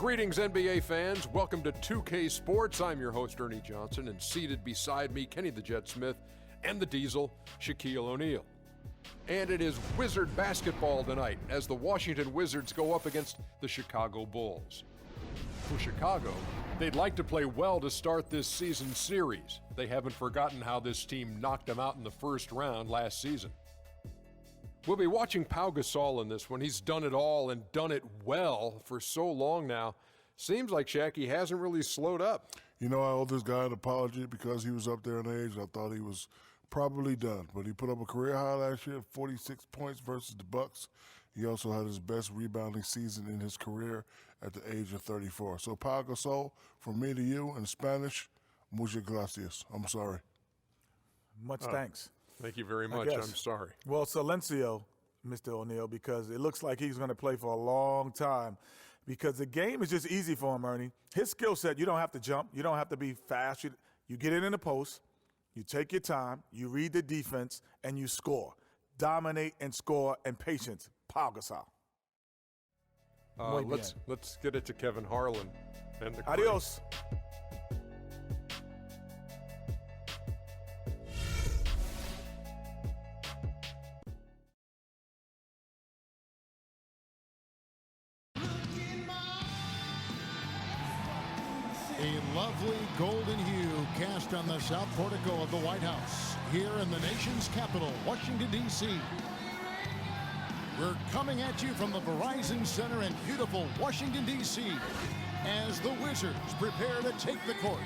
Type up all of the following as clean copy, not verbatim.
Greetings, NBA fans. Welcome to 2K Sports. I'm your host, Ernie Johnson, and seated beside me, Kenny the Jet Smith, and the Diesel, Shaquille O'Neal. And it is Wizard basketball tonight as the Washington Wizards go up against the Chicago Bulls. For Chicago, they'd like to play well to start this season's series. They haven't forgotten how this team knocked them out in the first round last season. We'll be watching Pau Gasol in this one. He's done it all and done it well for so long now. Seems like, Shaq, he hasn't really slowed up. You know, I owe this guy an apology because he was up there in age. I thought he was probably done. But he put up a career high last year, 46 points versus the Bucks. He also had his best rebounding season in his career at the age of 34. So, Pau Gasol, from me to you in Spanish, muchas gracias. I'm sorry. Much thanks. Thank you very much. I'm sorry. Well, silencio, Mr. O'Neal, because it looks like he's going to play for a long time because the game is just easy for him, Ernie. His skill set, you don't have to jump. You don't have to be fast. You get it in the post. You take your time. You read the defense, and you score. Dominate and score and patience. Pau Gasol. Let's get it to Kevin Harlan. And the Adios. A lovely golden hue cast on the south portico of the White House here in the nation's capital, Washington, D.C. We're coming at you from the Verizon Center in beautiful Washington, D.C. as the Wizards prepare to take the court.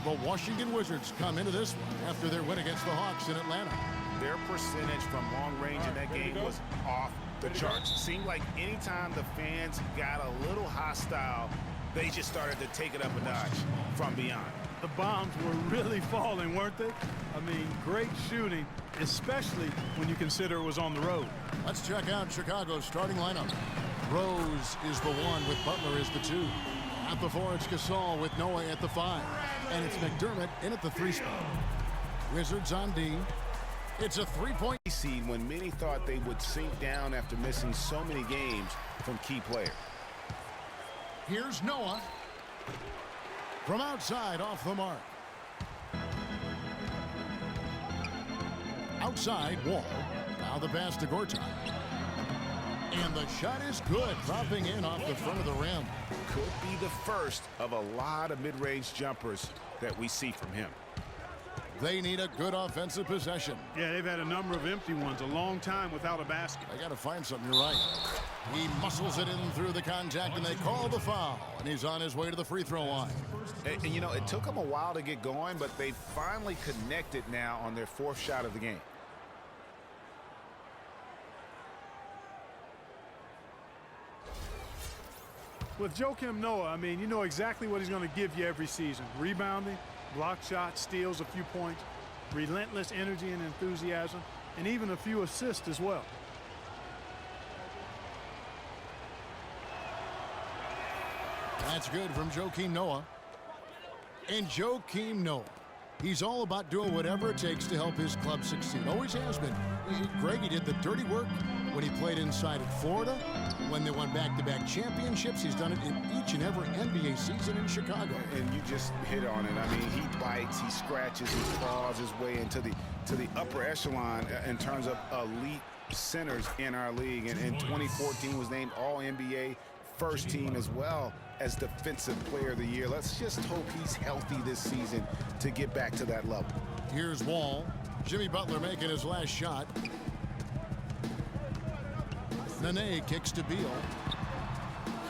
The Washington Wizards come into this one after their win against the Hawks in Atlanta. Their percentage from long range in that game was off the charts. It seemed like anytime the fans got a little hostile, they just started to take it up a notch from beyond. The bombs were really falling, weren't they? I mean, great shooting, especially when you consider it was on the road. Let's check out Chicago's starting lineup. Rose is the 1 with Butler as the 2. At the 4, it's Gasol with Noah at the 5. And it's McDermott in at the 3 spot. Wizards on D. It's a 3-point seed when many thought they would sink down after missing so many games from key players. Here's Noah. From outside, off the mark. Outside, Wall. Now the pass to Gortat. And the shot is good, dropping in off the front of the rim. Could be the first of a lot of mid-range jumpers that we see from him. They need a good offensive possession. Yeah, they've had a number of empty ones, a long time without a basket. They got to find something, you're right. He muscles it in through the contact, and they call the foul. And he's on his way to the free throw line. And you know, it took them a while to get going, but they finally connected now on their 4th shot of the game. With Joakim Noah, I mean, you know exactly what he's going to give you every season. Rebounding, block shots, steals a few points, relentless energy and enthusiasm, and even a few assists as well. That's good from Joakim Noah. And Joakim Noah, he's all about doing whatever it takes to help his club succeed. Always has been. Greg, he did the dirty work when he played inside at Florida. When they won back-to-back championships, he's done it in each and every NBA season in Chicago. And you just hit on it. I mean, he bites, he scratches, he claws his way into the upper echelon in terms of elite centers in our league. And in 2014 was named All-NBA first team as well as Defensive Player of the Year. Let's just hope he's healthy this season to get back to that level. Here's Wall. Jimmy Butler making his last shot. Nene kicks to Beal.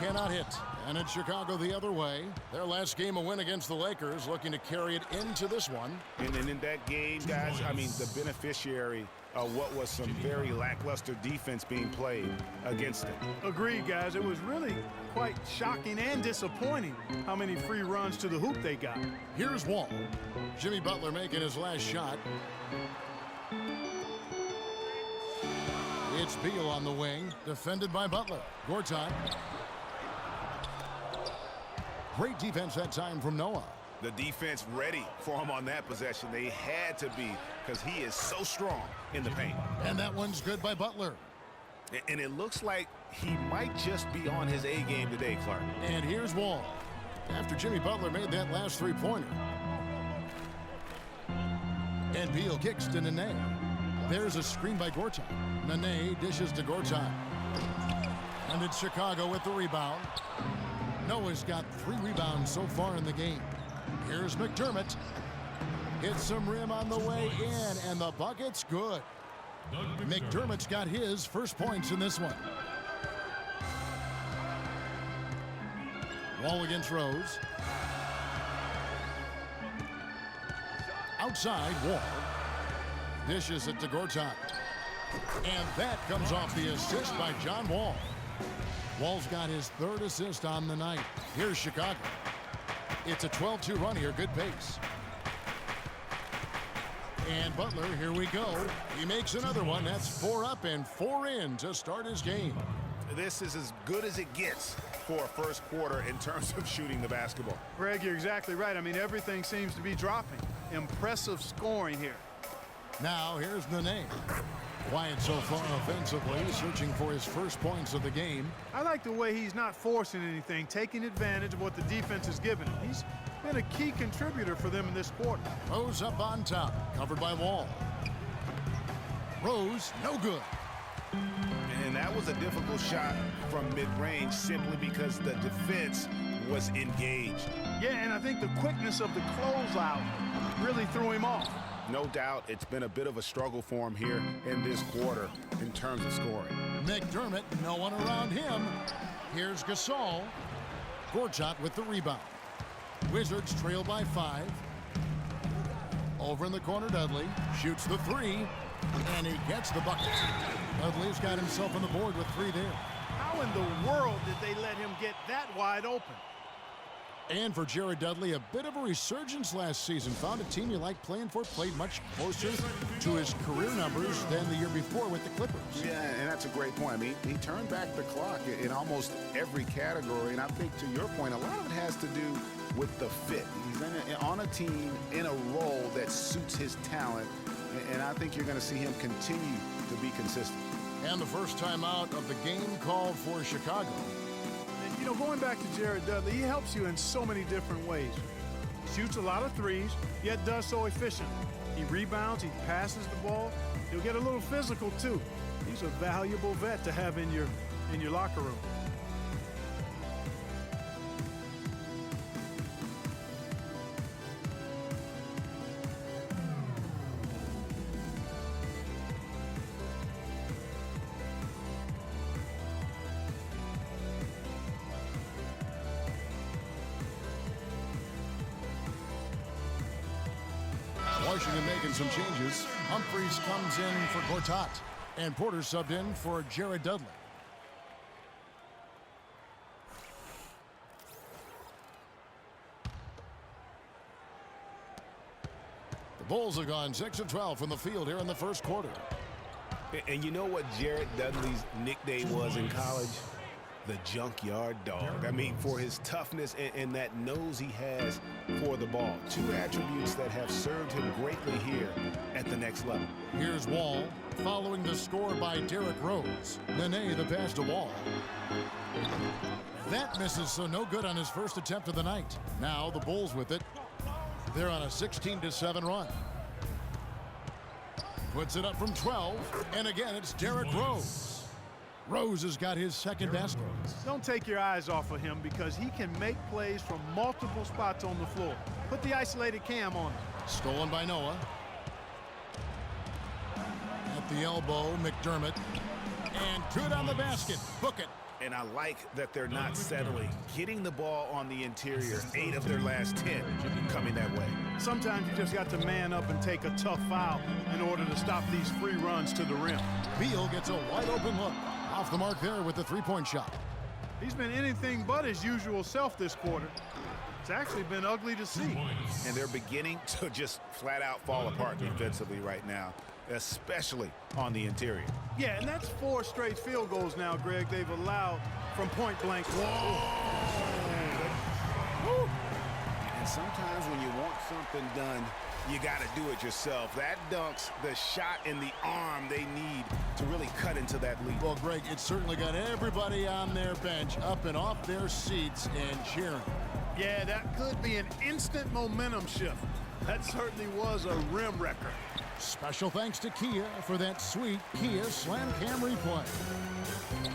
Cannot hit. And it's Chicago the other way. Their last game, a win against the Lakers, looking to carry it into this one. And in that game, guys, I mean, the beneficiary of what was some very lackluster defense being played against it. Agreed, guys. It was really quite shocking and disappointing how many free runs to the hoop they got. Here's Wall. Jimmy Butler making his last shot. It's Beal on the wing, defended by Butler. Gortat. Great defense that time from Noah. The defense ready for him on that possession. They had to be because he is so strong in the paint. And that one's good by Butler. And it looks like he might just be on his A game today, Clark. And here's Wall. After Jimmy Butler made that last three-pointer. And Beal kicks to Nene. There's a screen by Gortat. Nene dishes to Gortat. And it's Chicago with the rebound. Noah's got 3 rebounds so far in the game. Here's McDermott. Hits some rim on the way in, and the bucket's good. McDermott's got his first points in this one. Wall against Rose. Outside, Wall. Dishes it to Gortat. And that comes off the assist by John Wall. Wall's got his 3rd assist on the night. Here's Chicago. It's a 12-2 run here, good pace. And Butler, here we go. He makes another one. That's 4 up and 4 in to start his game. This is as good as it gets for a first quarter in terms of shooting the basketball. Greg, you're exactly right. I mean, everything seems to be dropping. Impressive scoring here. Now, here's Nene. Quiet so far offensively, searching for his first points of the game. I like the way he's not forcing anything, taking advantage of what the defense has given him. He's been a key contributor for them in this quarter. Rose up on top, covered by Wall. Rose, no good. And that was a difficult shot from mid-range simply because the defense was engaged. Yeah, and I think the quickness of the closeout really threw him off. No doubt it's been a bit of a struggle for him here in this quarter in terms of scoring. McDermott, no one around him. Here's Gasol. Gortat with the rebound. Wizards trail by 5. Over in the corner, Dudley shoots the 3, and he gets the bucket. Dudley's got himself on the board with 3 there. How in the world did they let him get that wide open? And for Jared Dudley, a bit of a resurgence last season. Found a team you like playing for, played much closer to his career numbers than the year before with the Clippers. Yeah, and that's a great point. I mean, he turned back the clock in almost every category, and I think to your point, a lot of it has to do with the fit. He's on a team in a role that suits his talent, and I think you're going to see him continue to be consistent. And the first time out of the game called for Chicago. You know, going back to Jared Dudley, he helps you in so many different ways. Shoots a lot of threes, yet does so efficiently. He rebounds, he passes the ball. He'll get a little physical, too. He's a valuable vet to have in your locker room. Washington making some changes. Humphries comes in for Gortat, and Porter subbed in for Jared Dudley. The Bulls have gone 6 of 12 from the field here in the first quarter. And you know what Jared Dudley's nickname was in college? The junkyard dog. I mean, for his toughness and that nose he has for the ball. 2 attributes that have served him greatly here at the next level. Here's Wall, following the score by Derrick Rose. Nene the pass to Wall. That misses, so no good on his first attempt of the night. Now the Bulls with it. They're on a 16-7 run. Puts it up from 12, and again it's Derrick Rose. Rose has got his second basket. Don't take your eyes off of him because he can make plays from multiple spots on the floor. Put the isolated cam on him. Stolen by Noah. At the elbow, McDermott. And good on the basket. Book it. And I like that they're not settling. Getting the ball on the interior, 8 of their last 10 coming that way. Sometimes you just got to man up and take a tough foul in order to stop these free runs to the rim. Beal gets a wide open look. Off the mark there with the three-point shot. He's been anything but his usual self this quarter. It's actually been ugly to see. And they're beginning to just flat out fall apart defensively right now, especially on the interior. Yeah, and that's 4 straight field goals now, Greg, they've allowed from point blank. Whoa. And sometimes when you want something done you got to do it yourself. That dunks the shot in the arm they need to really cut into that lead. Well, Greg, it certainly got everybody on their bench up and off their seats and cheering. Yeah, that could be an instant momentum shift. That certainly was a rim wrecker. Special thanks to Kia for that sweet Kia Slam Cam replay.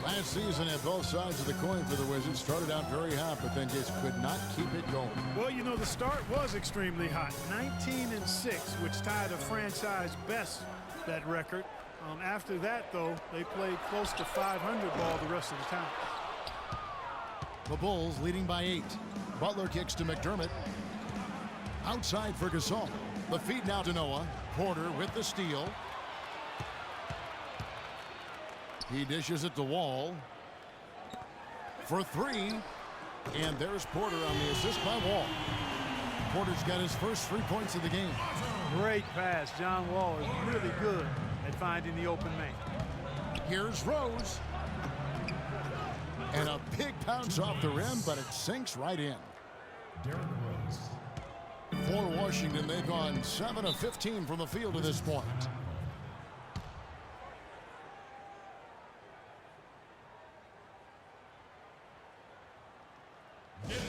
Last season at both sides of the coin for the Wizards started out very hot, but then just could not keep it going. Well, you know, the start was extremely hot. 19-6, which tied a franchise best, that record. After that, though, they played close to 500 ball the rest of the time. The Bulls leading by 8. Butler kicks to McDermott. Outside for Gasol. The feed now to Noah. Porter with the steal. He dishes it to Wall for 3. And there's Porter on the assist by Wall. Porter's got his first 3 points of the game. Great pass. John Wall is really good at finding the open man. Here's Rose. And a big bounce off the rim, but it sinks right in. For Washington, they've gone 7 of 15 from the field to this point.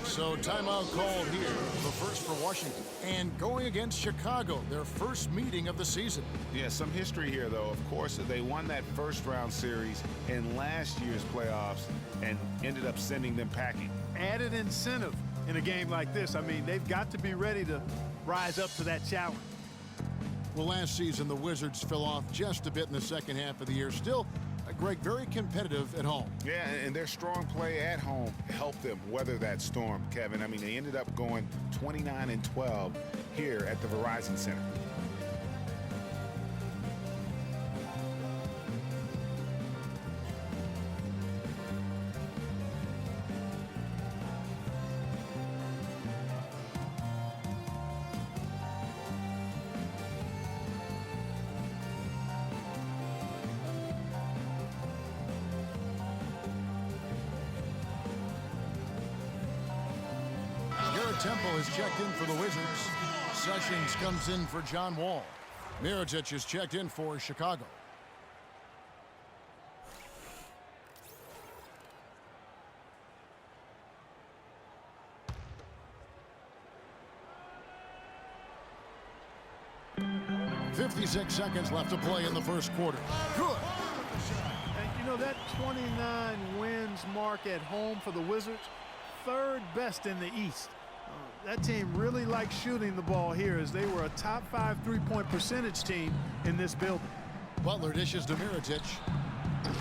So timeout called here, the first for Washington. And going against Chicago, their first meeting of the season. Yeah, some history here, though. Of course, they won that first-round series in last year's playoffs and ended up sending them packing. Added incentive in a game like this. I mean, they've got to be ready to rise up to that challenge. Well, last season, the Wizards fell off just a bit in the second half of the year. Still, Greg, very competitive at home. Yeah, and their strong play at home helped them weather that storm, Kevin. I mean, they ended up going 29-12 here at the Verizon Center. Temple has checked in for the Wizards. Sessions comes in for John Wall. Mirotic is checked in for Chicago. "56 seconds left to play in the first quarter." Good. And you know, that 29 wins mark at home for the Wizards, third best in the East. That team really likes shooting the ball here, as they were a top 5 3-point percentage team in this building. Butler dishes to Mirotic.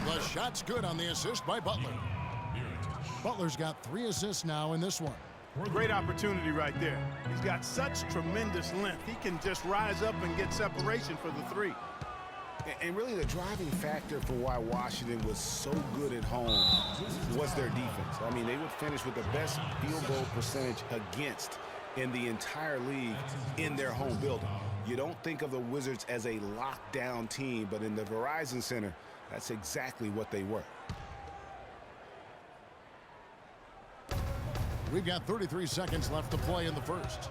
The shot's good on the assist by Butler. Butler's got 3 assists now in this one. Great opportunity right there. He's got such tremendous length. He can just rise up and get separation for the 3. And really the driving factor for why Washington was so good at home was their defense. I mean, they would finish with the best field goal percentage against in the entire league in their home building. You don't think of the Wizards as a lockdown team, but in the Verizon Center, that's exactly what they were. We've got 33 seconds left to play in the first.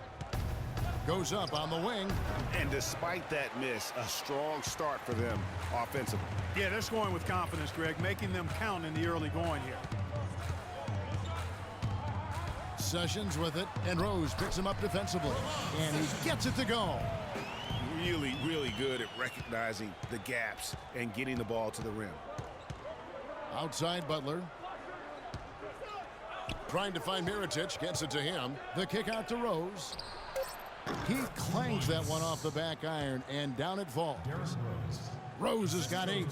Goes up on the wing. And despite that miss, a strong start for them offensively. Yeah, they're scoring with confidence, Greg, making them count in the early going here. Sessions with it, and Rose picks him up defensively. And he gets it to go. Really, really good at recognizing the gaps and getting the ball to the rim. Outside Butler. Trying to find Mirotic, gets it to him. The kick out to Rose. He clangs that one off the back iron, and down it falls. Rose has got 8.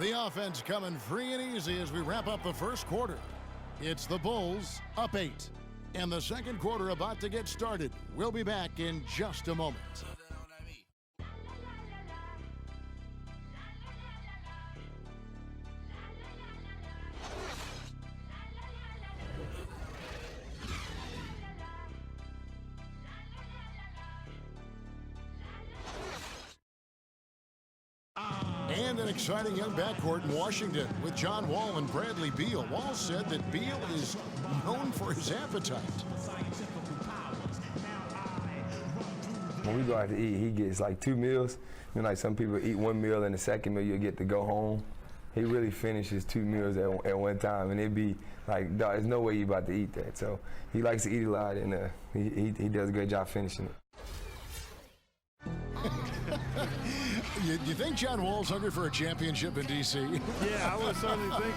The offense coming free and easy as we wrap up the first quarter. It's the Bulls up 8. And the second quarter about to get started. We'll be back in just a moment. And an exciting young backcourt in Washington with John Wall and Bradley Beal. Wall said that Beal is known for his appetite. When we go out to eat, he gets like 2 meals. You know, like some people eat 1 meal and the second meal you'll get to go home. He really finishes 2 meals at one time, and it'd be like, dog, there's no way you about to eat that. So he likes to eat a lot, and he does a great job finishing it. You think John Wall's hungry for a championship in D.C.? Yeah, I would certainly think.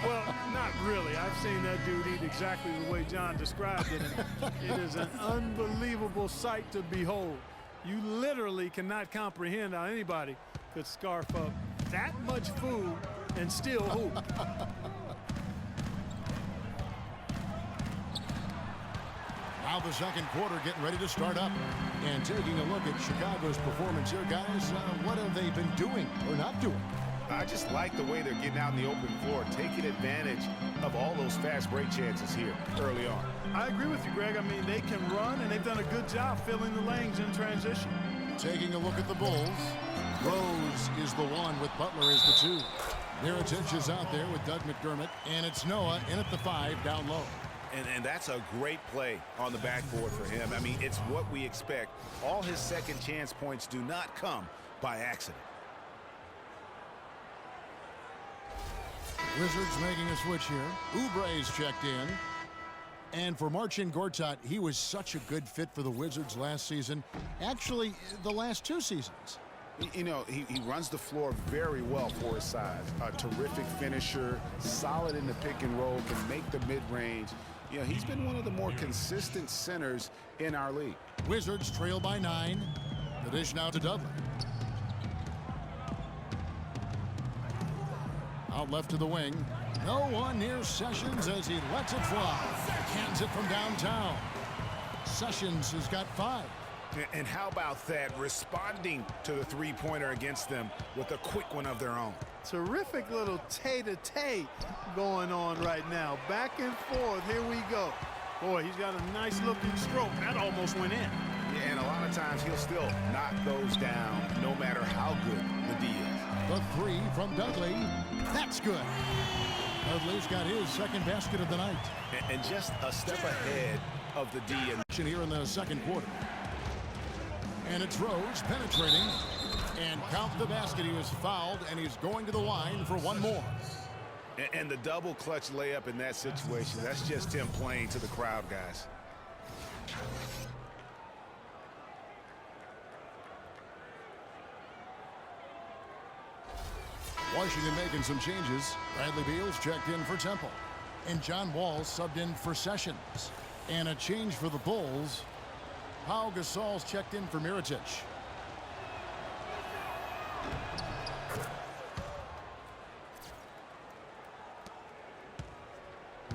Well, not really. I've seen that dude eat exactly the way John described it. And it is an unbelievable sight to behold. You literally cannot comprehend how anybody could scarf up that much food and still hoop. Now the second quarter getting ready to start up. And taking a look at Chicago's performance here, guys, what have they been doing or not doing? I just like the way they're getting out in the open floor, taking advantage of all those fast break chances here early on. I agree with you, Greg. I mean, they can run, and they've done a good job filling the lanes in transition. Taking a look at the Bulls. Rose is the one with Butler as the 2. Mirotić is out there with Doug McDermott, and it's Noah in at the 5 down low. And that's a great play on the backboard for him. I mean, it's what we expect. All his second chance points do not come by accident. Wizards making a switch here. Oubre's checked in. And for Marcin Gortat, he was such a good fit for the Wizards last season. Actually, the last 2 seasons. You know, he runs the floor very well for his size. A terrific finisher, solid in the pick and roll, can make the mid-range. You know, he's been one of the more consistent centers in our league. Wizards trail by 9. The dish now to Dudley. Out left to the wing. No one near Sessions as he lets it fly. Hands it from downtown. Sessions has got 5. And how about that, responding to the three-pointer against them with a quick one of their own. Terrific little tay-to-tay going on right now. Back and forth, here we go. Boy, he's got a nice looking stroke. That almost went in. Yeah, and a lot of times he'll still knock those down no matter how good the D is. The 3 from Dudley. That's good. Dudley's got his second basket of the night. And just a step ahead of the D. Here in the second quarter. And it's Rose penetrating. And count the basket. He was fouled, and he's going to the line for one more. And the double clutch layup in that situation, that's just him playing to the crowd, guys. Washington making some changes. Bradley Beal's checked in for Temple. And John Wall subbed in for Sessions. And a change for the Bulls. Pau Gasol's checked in for Mirotić.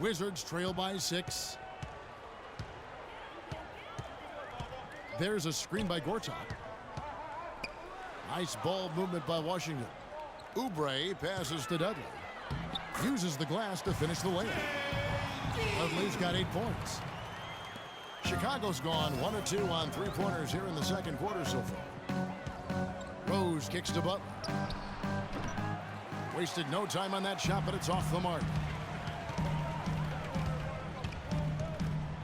Wizards trail by 6. There's a screen by Gortat. Nice ball movement by Washington. Oubre passes to Dudley. Uses the glass to finish the layup. Dudley's got 8 points. Chicago's gone 1 of 2 on 3-pointers here in the second quarter so far. Rose kicks to Butler. Wasted no time on that shot, but it's off the mark.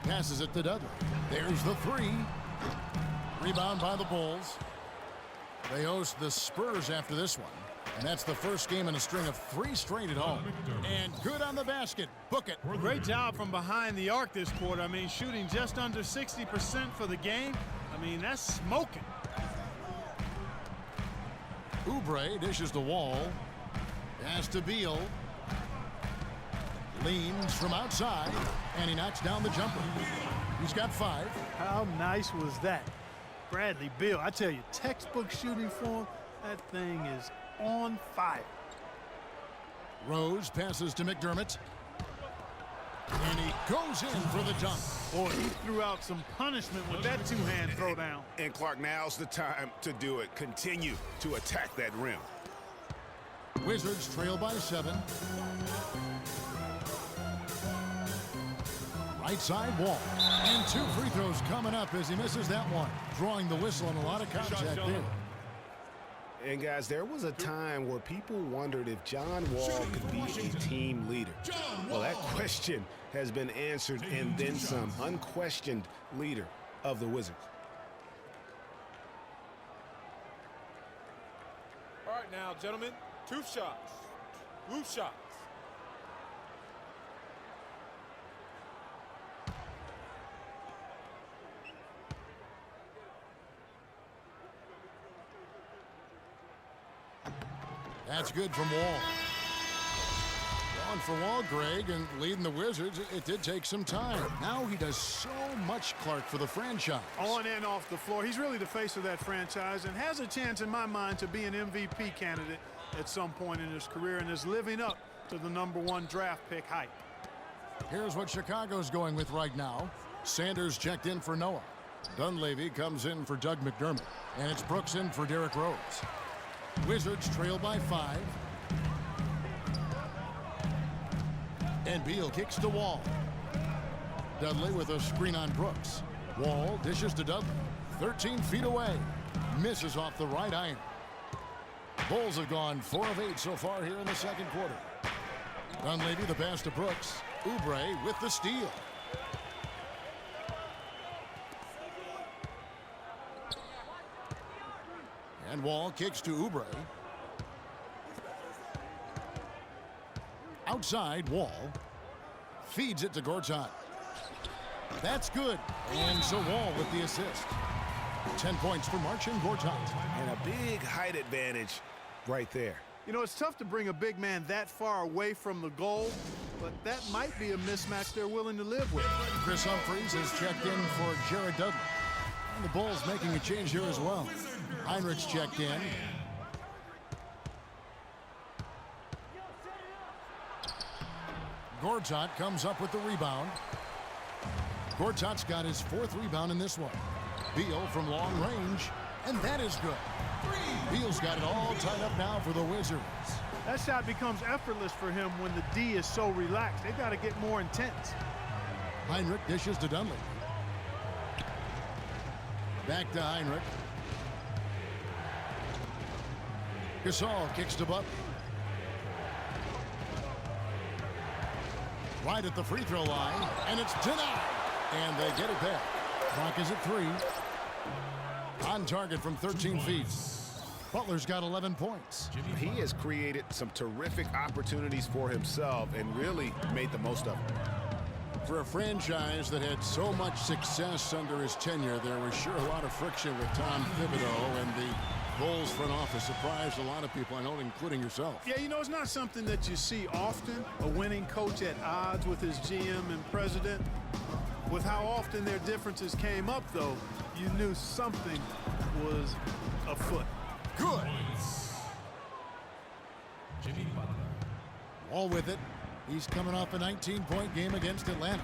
Passes it to Dudley. There's the 3. Rebound by the Bulls. They host the Spurs after this one. And that's the first game in a string of 3 straight at home. And good on the basket. Book it. Great job from behind the arc this quarter. I mean, shooting just under 60% for the game. I mean, that's smoking. Oubre dishes to Wall. Pass to Beal. Leans from outside. And he knocks down the jumper. He's got 5. How nice was that? Bradley Beal, I tell you, textbook shooting form. That thing is on fire. Rose passes to McDermott. And he goes in for the dunk. Boy, he threw out some punishment with that 2-hand throwdown. And Clark, now's the time to do it. Continue to attack that rim. Wizards trail by 7. Right side Wall. And 2 free throws coming up as he misses that one. Drawing the whistle and a lot of contact there. And guys, there was a time where people wondered if John Wall could be a team leader. Well, that question has been answered and then some. Unquestioned leader of the Wizards. All right now, gentlemen, 2 shots. 2 shots. That's good from Wall. On for Wall, Greg, and leading the Wizards, it did take some time. Now he does so much, Clark, for the franchise. On and off the floor. He's really the face of that franchise and has a chance, in my mind, to be an MVP candidate at some point in his career and is living up to the #1 draft pick hype. Here's what Chicago's going with right now. Sanders checked in for Noah. Dunleavy comes in for Doug McDermott. And it's Brooks in for Derrick Rose. Wizards trail by 5. And Beal kicks to Wall. Dudley with a screen on Brooks. Wall dishes to Dudley. 13 feet away. Misses off the right iron. Bulls have gone 4 of 8 so far here in the second quarter. Dunleavy the pass to Brooks. Oubre with the steal. And Wall kicks to Oubre. Outside, Wall feeds it to Gortat. That's good. And so Wall with the assist. 10 points for Marcin Gortat. And a big height advantage right there. You know, it's tough to bring a big man that far away from the goal, but that might be a mismatch they're willing to live with. Chris Humphries has checked in for Jared Dudley. And the Bulls making a change here as well. Heinrich's checked in. Gortat comes up with the rebound. Gortat's got his 4th rebound in this one. Beal from long range, and that is good. Beal's got it all tied up now for the Wizards. That shot becomes effortless for him when the D is so relaxed. They've got to get more intense. Heinrich dishes to Dunley. Back to Heinrich. Gasol kicks to Butler. Right at the free throw line, and it's denied. And they get it back. Clock is at 3. On target from 13 feet. Butler's got 11 points. He has created some terrific opportunities for himself and really made the most of them. For a franchise that had so much success under his tenure, there was sure a lot of friction with Tom Thibodeau, and the Bulls front office surprised a lot of people, I know, including yourself. Yeah, you know, it's not something that you see often, a winning coach at odds with his GM and president. With how often their differences came up, though, you knew something was afoot. Good. All with it. He's coming off a 19-point game against Atlanta.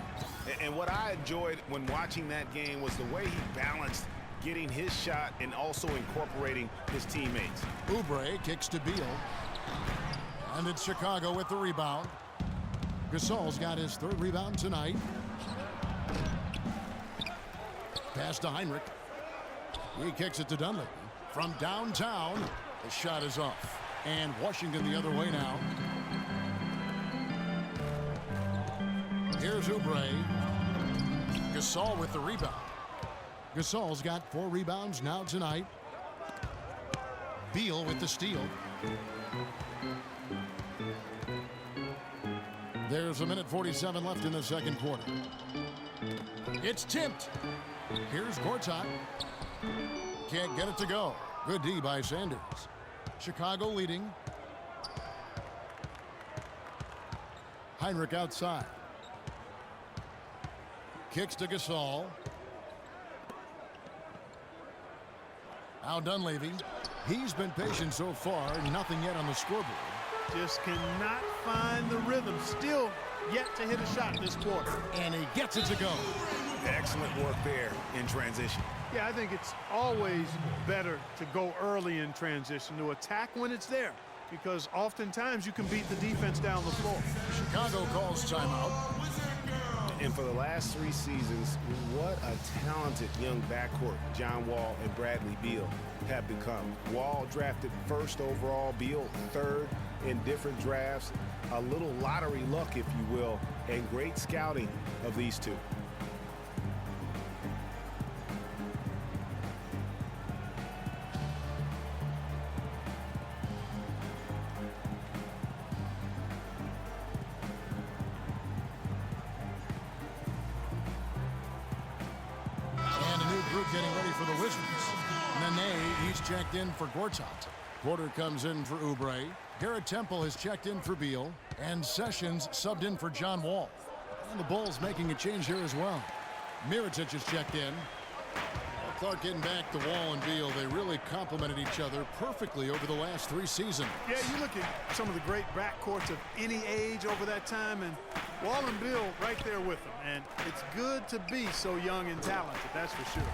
And what I enjoyed when watching that game was the way he balanced getting his shot and also incorporating his teammates. Oubre kicks to Beal. And it's Chicago with the rebound. Gasol's got his 3rd rebound tonight. Pass to Heinrich. He kicks it to Dunley. From downtown, the shot is off. And Washington the other way now. Here's Oubre. Gasol with the rebound. Gasol's got 4 rebounds now tonight. Beal with the steal. There's 1:47 left in the second quarter. It's tipped. Here's Gortat. Can't get it to go. Good D by Sanders. Chicago leading. Heinrich outside. Kicks to Gasol. Now Dunleavy. He's been patient so far. Nothing yet on the scoreboard. Just cannot find the rhythm. Still yet to hit a shot this quarter. And he gets it to go. Excellent work there in transition. Yeah, I think it's always better to go early in transition, to attack when it's there, because oftentimes you can beat the defense down the floor. Chicago calls timeout. And for the last 3 seasons, what a talented young backcourt John Wall and Bradley Beal have become. Wall drafted first overall, Beal third in different drafts. A little lottery luck, if you will, and great scouting of these two. Getting ready for the Wizards. Nene, he's checked in for Gortat. Porter comes in for Oubre. Garrett Temple has checked in for Beal. And Sessions subbed in for John Wall. And the Bulls making a change here as well. Mirotic has checked in. Clark getting back to Wall and Beal. They really complemented each other perfectly over the last 3 seasons. Yeah, you look at some of the great backcourts of any age over that time, and Wall and Beal right there with them. And it's good to be so young and talented, that's for sure.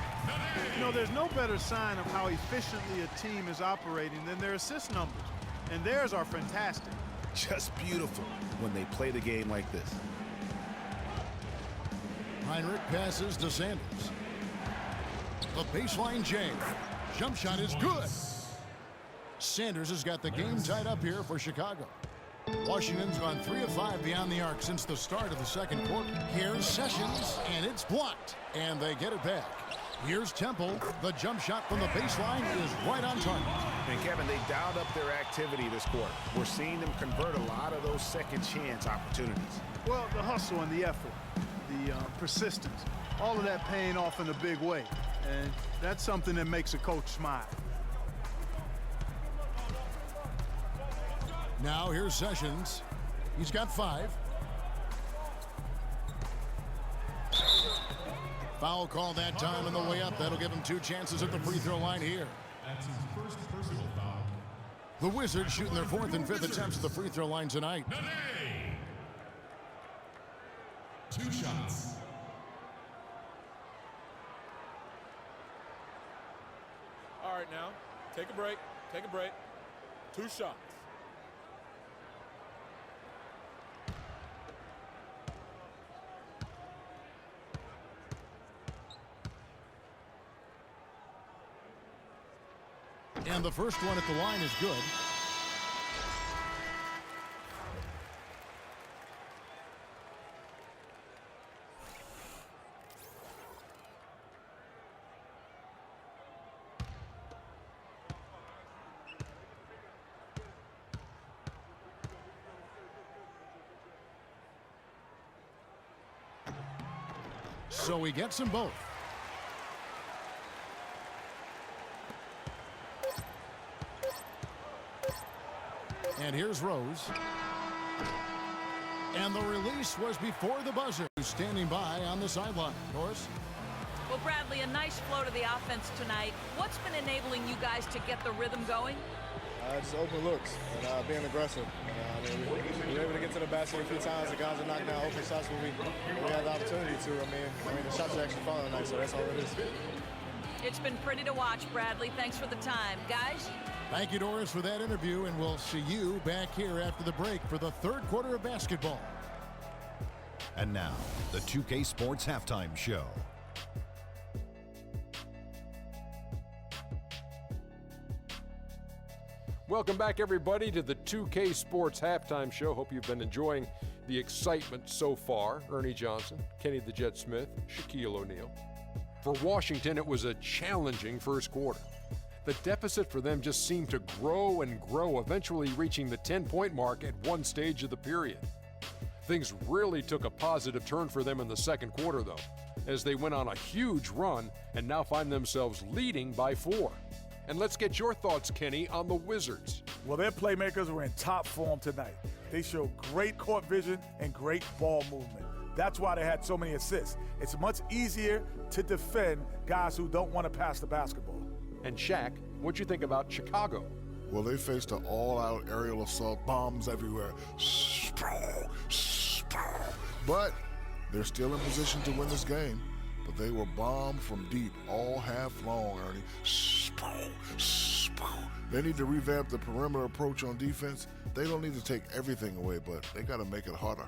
You know, there's no better sign of how efficiently a team is operating than their assist numbers. And theirs are fantastic. Just beautiful when they play the game like this. Heinrich passes to Sanders. The baseline J. Jump shot is good. Sanders has got the game tied up here for Chicago. Washington's gone 3 of 5 beyond the arc since the start of the second quarter. Here's Sessions, and it's blocked. And they get it back. Here's Temple. The jump shot from the baseline is right on target. And Kevin, they dialed up their activity this quarter. We're seeing them convert a lot of those second chance opportunities. Well, the hustle and the effort, the persistence, all of that paying off in a big way. And that's something that makes a coach smile. Now here's Sessions. He's got 5. Foul call that time on the way up. That'll give him 2 chances at the free throw line here. That's his first personal foul. The Wizards shooting their 4th and 5th attempts at the free throw line tonight. 2 shots. All right, now, take a break. Take a break. 2 shots. And the first one at the line is good. So he gets them both. And here's Rose. And the release was before the buzzer. Standing by on the sideline. Doris? Well, Bradley, a nice flow to the offense tonight. What's been enabling you guys to get the rhythm going? Just open looks and being aggressive. We were able to get to the basket a few times. The guys are knocking down open shots when we had the opportunity to. I mean, the shots are actually falling tonight, so that's all it is. It's been pretty to watch, Bradley. Thanks for the time. Guys? Thank you, Doris, for that interview, and we'll see you back here after the break for the 3rd quarter of basketball. And now, the 2K Sports Halftime Show. Welcome back, everybody, to the 2K Sports Halftime Show. Hope you've been enjoying the excitement so far. Ernie Johnson, Kenny the Jet Smith, Shaquille O'Neal. For Washington, it was a challenging first quarter. The deficit for them just seemed to grow and grow, eventually reaching the 10-point mark at one stage of the period. Things really took a positive turn for them in the second quarter, though, as they went on a huge run and now find themselves leading by 4. And let's get your thoughts, Kenny, on the Wizards. Well, their playmakers were in top form tonight. They showed great court vision and great ball movement. That's why they had so many assists. It's much easier to defend guys who don't want to pass the basketball. And Shaq, what'd you think about Chicago? Well, they faced an all-out aerial assault, bombs everywhere. But they're still in position to win this game. But they were bombed from deep all half long, Ernie. They need to revamp the perimeter approach on defense. They don't need to take everything away, but they got to make it harder.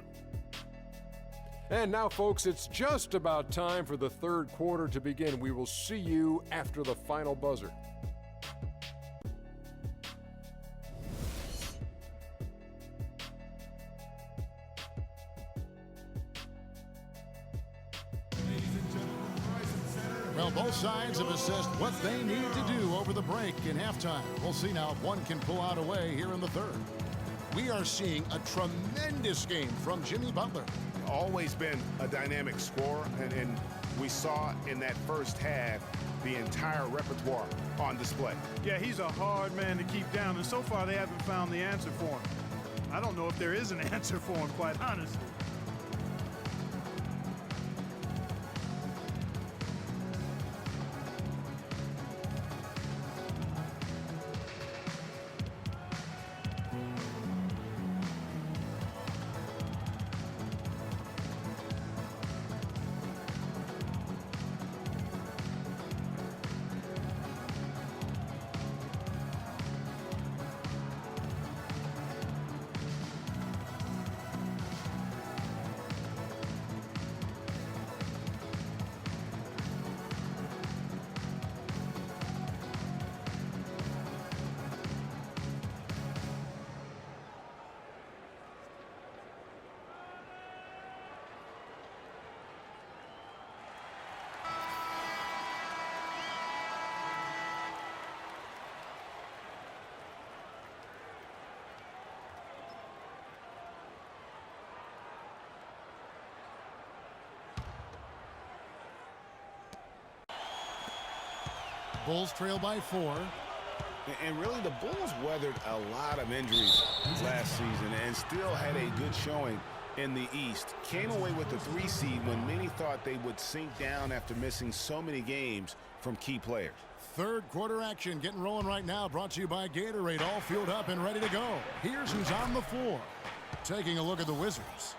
And now, folks, it's just about time for the third quarter to begin. We will see you after the final buzzer. Well, both sides have assessed what they need to do over the break in halftime. We'll see now if one can pull out a way here in the third. We are seeing a tremendous game from Jimmy Butler. Always been a dynamic scorer, and we saw in that first half the entire repertoire on display. Yeah, he's a hard man to keep down, and so far they haven't found the answer for him. I don't know if there is an answer for him, quite honestly. Bulls trail by 4. And really, the Bulls weathered a lot of injuries last season and still had a good showing in the East. Came away with the 3 seed when many thought they would sink down after missing so many games from key players. Third quarter action getting rolling right now, brought to you by Gatorade, all fueled up and ready to go. Here's who's on the floor. Taking a look at the Wizards.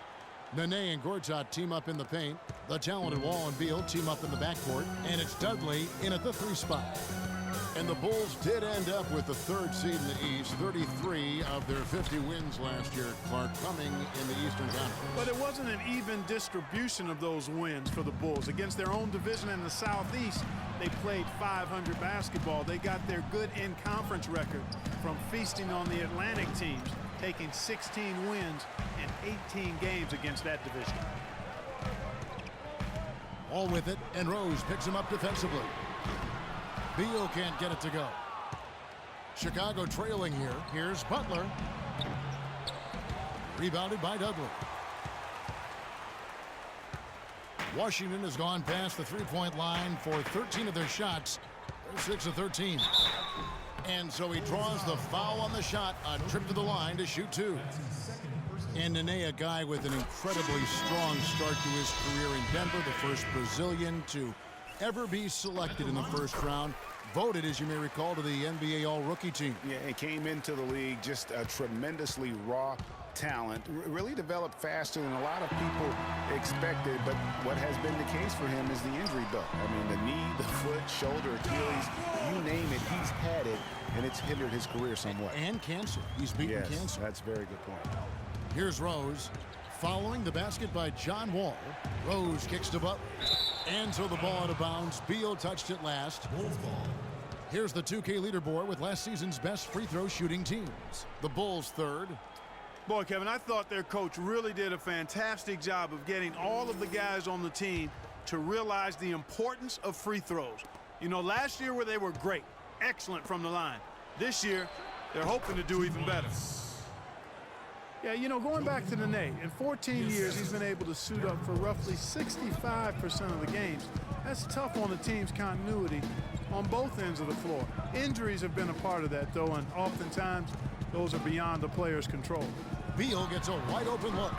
Nene and Gortat team up in the paint. The talented Wall and Beal team up in the backcourt. And it's Dudley in at the 3 spot. And the Bulls did end up with the 3rd seed in the East. 33 of their 50 wins last year, Clark, coming in the Eastern Conference. But it wasn't an even distribution of those wins for the Bulls. Against their own division in the Southeast, they played .500 basketball. They got their good in-conference record from feasting on the Atlantic teams, taking 16 wins in 18 games against that division. All with it, and Rose picks him up defensively. Beal can't get it to go. Chicago trailing here. Here's Butler. Rebounded by Dudley. Washington has gone past the three-point line for 13 of their shots. They're 6 of 13. And so he draws the foul on the shot. A trip to the line to shoot 2. And Nene, a guy with an incredibly strong start to his career in Denver, the first Brazilian to ever be selected in the first round. Voted, as you may recall, to the NBA All-Rookie team. Yeah, and came into the league just a tremendously raw talent. Really developed faster than a lot of people expected, but what has been the case for him is the injury bug. I mean, the knee, the foot, shoulder, Achilles, you name it, he's had it, and it's hindered his career somewhat. And cancer. He's beaten cancer. That's a very good point. Here's Rose. Following the basket by John Wall. Rose kicks to Butler. And so the ball out of bounds. Beal touched it last. Here's the 2K leaderboard with last season's best free throw shooting teams. The Bulls 3rd. Boy, Kevin, I thought their coach really did a fantastic job of getting all of the guys on the team to realize the importance of free throws. You know, last year where they were great, excellent from the line. This year, they're hoping to do even better. Yeah, you know, going back to Nene, in 14 years, he's been able to suit up for roughly 65% of the games. That's tough on the team's continuity on both ends of the floor. Injuries have been a part of that, though, and oftentimes those are beyond the player's control. Beal gets a wide open look,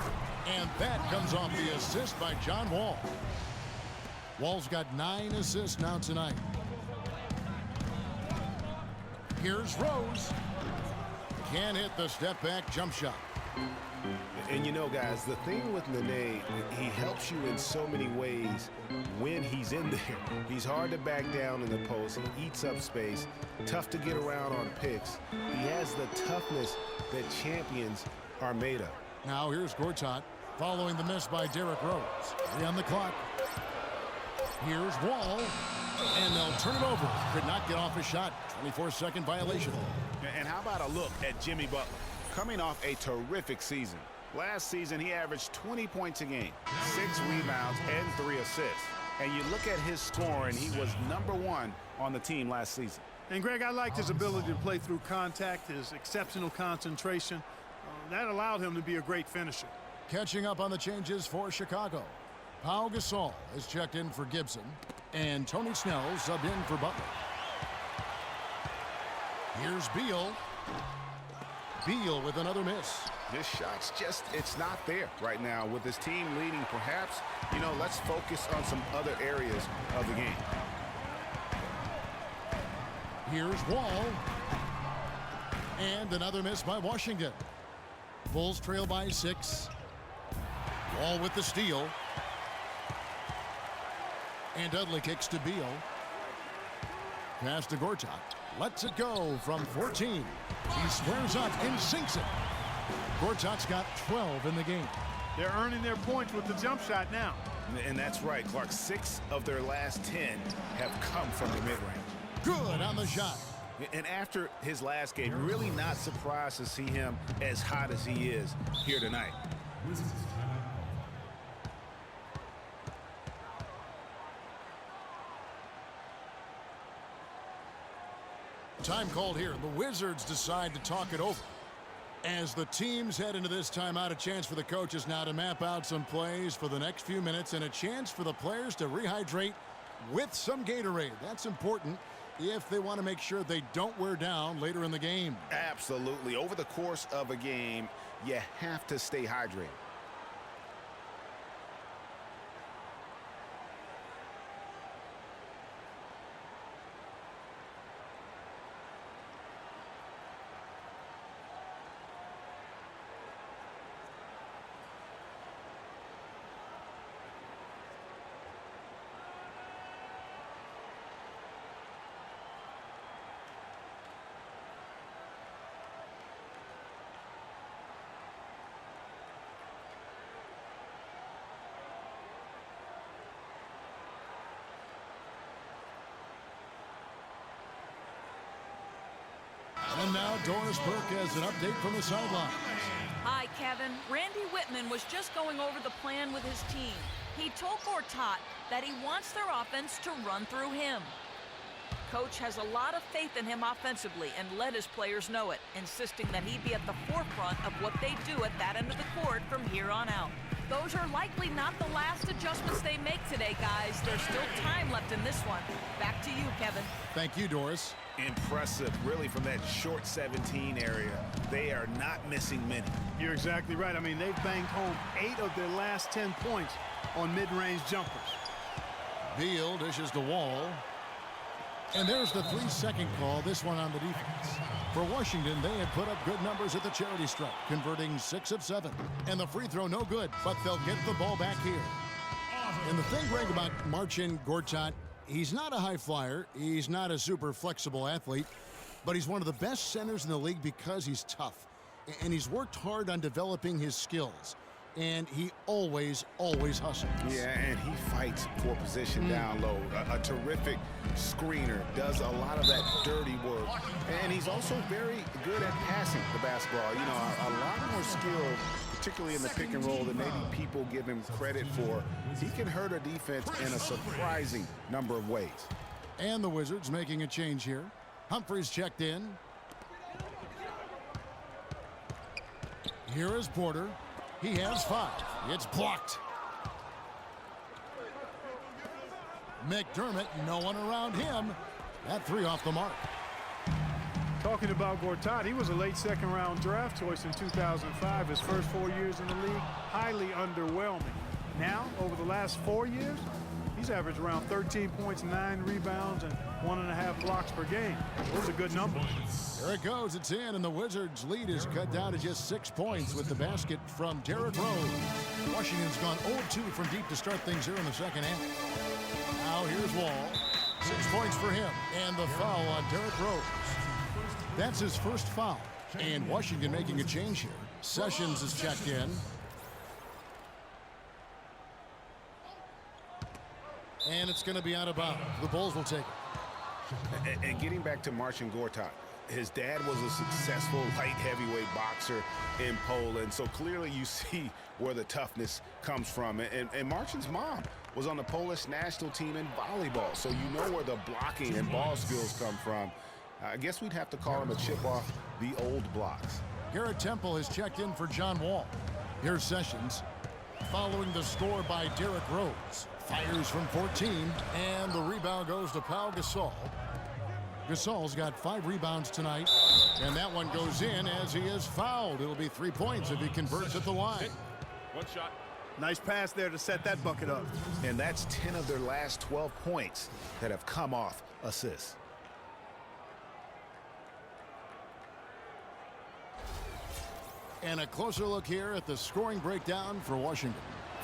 and that comes off the assist by John Wall. Wall's got 9 assists now tonight. Here's Rose. Can't hit the step-back jump shot. And you know, guys, the thing with Nene, he helps you in so many ways when he's in there. He's hard to back down in the post. He eats up space, tough to get around on picks. He has the toughness that champions are made of. Now here's Gortat. following the miss by Derrick Rose. 3 on the clock. Here's Wall, and they'll turn it over. Could not get off a shot. 24-second violation. And how about a look at Jimmy Butler? Coming off a terrific season. Last season, he averaged 20 points a game, 6 rebounds, and 3 assists. And you look at his scoring, he was #1 on the team last season. And, Greg, I liked his ability to play through contact, his exceptional concentration. That allowed him to be a great finisher. Catching up on the changes for Chicago. Pau Gasol is checked in for Gibson, and Tony Snell subbed in for Butler. Here's Beal. Beal with another miss. This shot's just, it's not there right now. With his team leading, perhaps, let's focus on some other areas of the game. Here's Wall. And another miss by Washington. Bulls trail by 6. Wall with the steal. And Dudley kicks to Beal. Pass to Gortat. Lets it go from 14. He squares up and sinks it. Gortat's got 12 in the game. They're earning their points with the jump shot now. And that's right, Clark. 6 of their last 10 have come from the mid-range. Good on the shot. And after his last game, really not surprised to see him as hot as he is here tonight. Time called here. The Wizards decide to talk it over. As the teams head into this timeout, a chance for the coaches now to map out some plays for the next few minutes and a chance for the players to rehydrate with some Gatorade. That's important if they want to make sure they don't wear down later in the game. Absolutely. Over the course of a game, you have to stay hydrated. And now Doris Burke has an update from the sideline. Hi, Kevin. Randy Whitman was just going over the plan with his team. He told Gortat that he wants their offense to run through him. Coach has a lot of faith in him offensively and let his players know it, insisting that he be at the forefront of what they do at that end of the court from here on out. Those are likely not the last adjustments they make today, guys. There's still time left in this one. Back to you, Kevin. Thank you, Doris. Impressive, really, from that short 17 area. They are not missing many. You're exactly right. I mean, they've banged home 8 of their last 10 points on mid-range jumpers. Beal dishes the Wall. And there's the 3-second call, this one on the defense. For Washington, they had put up good numbers at the charity stripe, converting 6 of 7. And the free throw no good, but they'll get the ball back here. And the thing, Greg, about Marcin Gortat, he's not a high flyer. He's not a super flexible athlete, but he's one of the best centers in the league because he's tough. And he's worked hard on developing his skills. And he always hustles. Yeah, and he fights for position down low. A terrific screener, does a lot of that dirty work. And he's also very good at passing the basketball. You know, a lot more skill, particularly in the pick and roll, than maybe people give him credit for. He can hurt a defense in a surprising number of ways. And the Wizards making a change here. Humphries checked in. Here is Porter. He has 5. It's blocked. McDermott, no one around him. That 3 off the mark. Talking about Gortat, he was a late second-round draft choice in 2005. His first 4 years in the league, highly underwhelming. Now, over the last 4 years, he's averaged around 13 points, 9 rebounds, and 1.5 blocks per game. Those are good numbers. There it goes. It's in, and the Wizards' lead is cut down to just 6 points with the basket from Derrick Rose. Washington's gone 0-2 from deep to start things here in the second half. Now here's Wall. 6 points for him, and the foul on Derrick Rose. That's his first foul, and Washington making a change here. Sessions is checked in. And it's going to be out of bounds. The Bulls will take it. And getting back to Marcin Gortat, his dad was a successful light heavyweight boxer in Poland, so clearly you see where the toughness comes from. And Marcin's mom was on the Polish national team in volleyball, so you know where the blocking and ball skills come from. I guess we'd have to call him a chip off the old blocks. Garrett Temple has checked in for John Wall. Here's Sessions. Following the score by Derrick Rose. Fires from 14, and the rebound goes to Pau Gasol. Gasol's got 5 rebounds tonight, and that one goes in as he is fouled. It'll be 3 points if he converts at the line. One shot. Nice pass there to set that bucket up. And that's 10 of their last 12 points that have come off assists. And a closer look here at the scoring breakdown for Washington.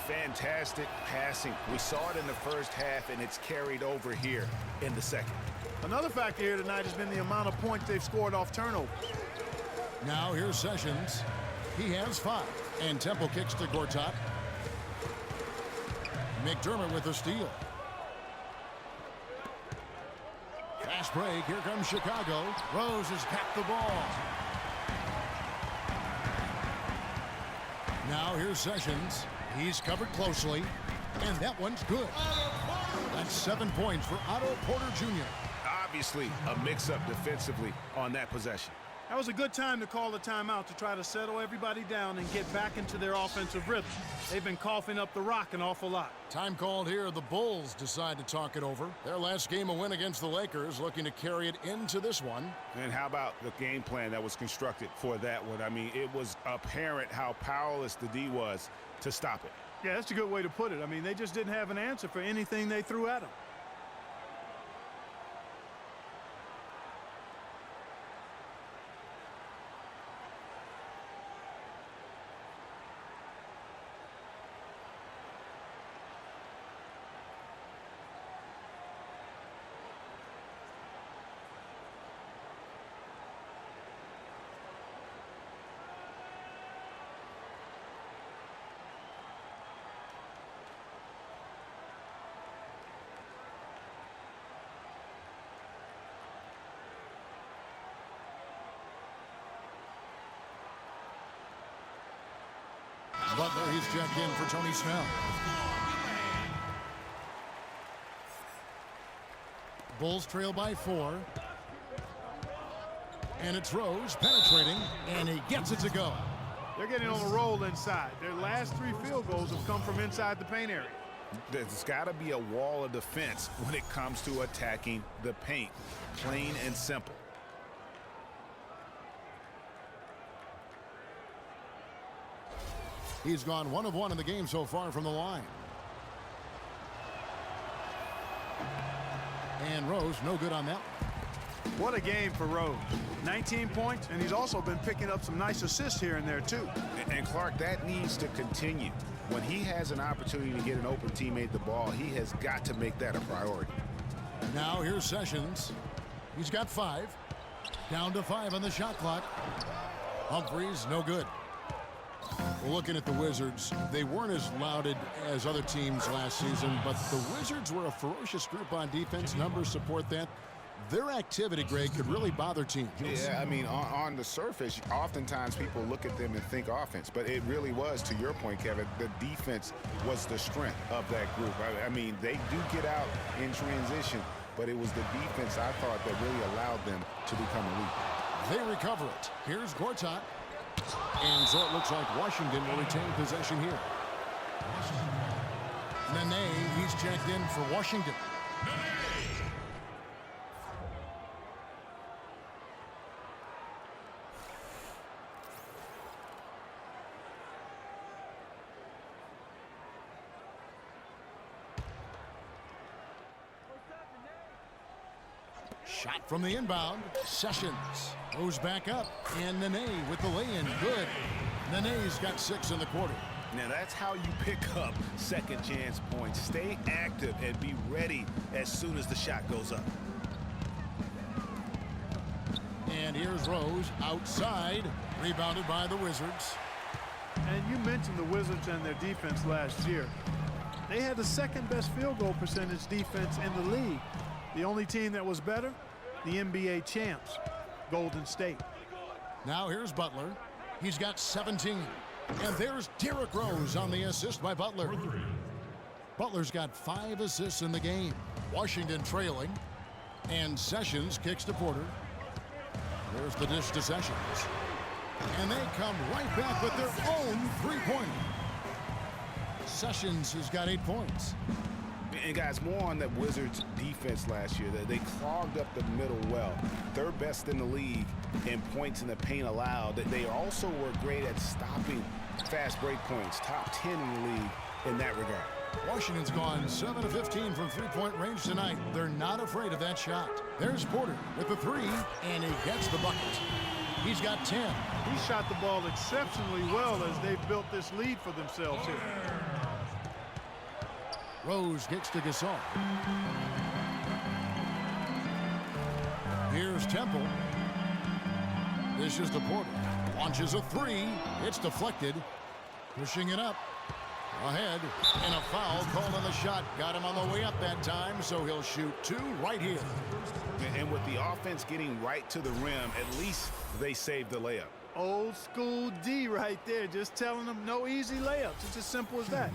Fantastic passing. We saw it in the first half, and it's carried over here in the second. Another factor here tonight has been the amount of points they've scored off turnover. Now here's Sessions. He has 5. And Temple kicks to Gortat. McDermott with the steal. Fast break. Here comes Chicago. Rose has got the ball. Now here's Sessions. He's covered closely, and that one's good. That's 7 points for Otto Porter Jr. Obviously, a mix-up defensively on that possession. That was a good time to call the timeout to try to settle everybody down and get back into their offensive rhythm. They've been coughing up the rock an awful lot. Time called here. The Bulls decide to talk it over. Their last game a win against the Lakers, looking to carry it into this one. And how about the game plan that was constructed for that one? I mean, it was apparent how powerless the D was to stop it. Yeah, that's a good way to put it. I mean, they just didn't have an answer for anything they threw at them. Butler, he's checked in for Tony Snell. Bulls trail by 4. And it's Rose penetrating, and he gets it to go. They're getting on a roll inside. Their last 3 field goals have come from inside the paint area. There's got to be a wall of defense when it comes to attacking the paint. Plain and simple. He's gone 1 of 1 in the game so far from the line. And Rose, no good on that one. What a game for Rose. 19 points, and he's also been picking up some nice assists here and there, too. And Clark, that needs to continue. When he has an opportunity to get an open teammate the ball, he has got to make that a priority. Now here's Sessions. He's got 5. Down to 5 on the shot clock. Humphries, no good. Well, looking at the Wizards, they weren't as lauded as other teams last season, but the Wizards were a ferocious group on defense. Numbers support that. Their activity, Greg, could really bother teams. Yeah, I mean, on the surface, oftentimes people look at them and think offense, but it really was, to your point, Kevin, the defense was the strength of that group. I mean, they do get out in transition, but it was the defense, I thought, that really allowed them to become elite. They recover it. Here's Gortat. And so it looks like Washington will retain possession here. Nene, he's checked in for Washington. Shot from the inbound. Sessions goes back up. And Nene with the lay-in. Good. Nene's got 6 in the quarter. Now that's how you pick up second chance points. Stay active and be ready as soon as the shot goes up. And here's Rose outside. Rebounded by the Wizards. And you mentioned the Wizards and their defense last year. They had the second best field goal percentage defense in the league. The only team that was better, the NBA champs, Golden State. Now here's Butler. He's got 17. And there's Derrick Rose on the assist by Butler. Butler's got 5 assists in the game. Washington trailing. And Sessions kicks to Porter. There's the dish to Sessions. And they come right back with their own three-pointer. Sessions has got 8 points. And guys, more on that Wizards defense last year. They clogged up the middle well. Third best in the league in points in the paint allowed. They also were great at stopping fast break points. Top 10 in the league in that regard. Washington's gone 7 of 15 from three-point range tonight. They're not afraid of that shot. There's Porter with the 3, and he gets the bucket. He's got 10. He shot the ball exceptionally well as they've built this lead for themselves here. Rose kicks to Gasol. Here's Temple. This is to Porter. Launches a 3. It's deflected. Pushing it up. Ahead. And a foul called on the shot. Got him on the way up that time, so he'll shoot 2 right here. And with the offense getting right to the rim, at least they saved the layup. Old school D right there, just telling them no easy layups. It's as simple as that.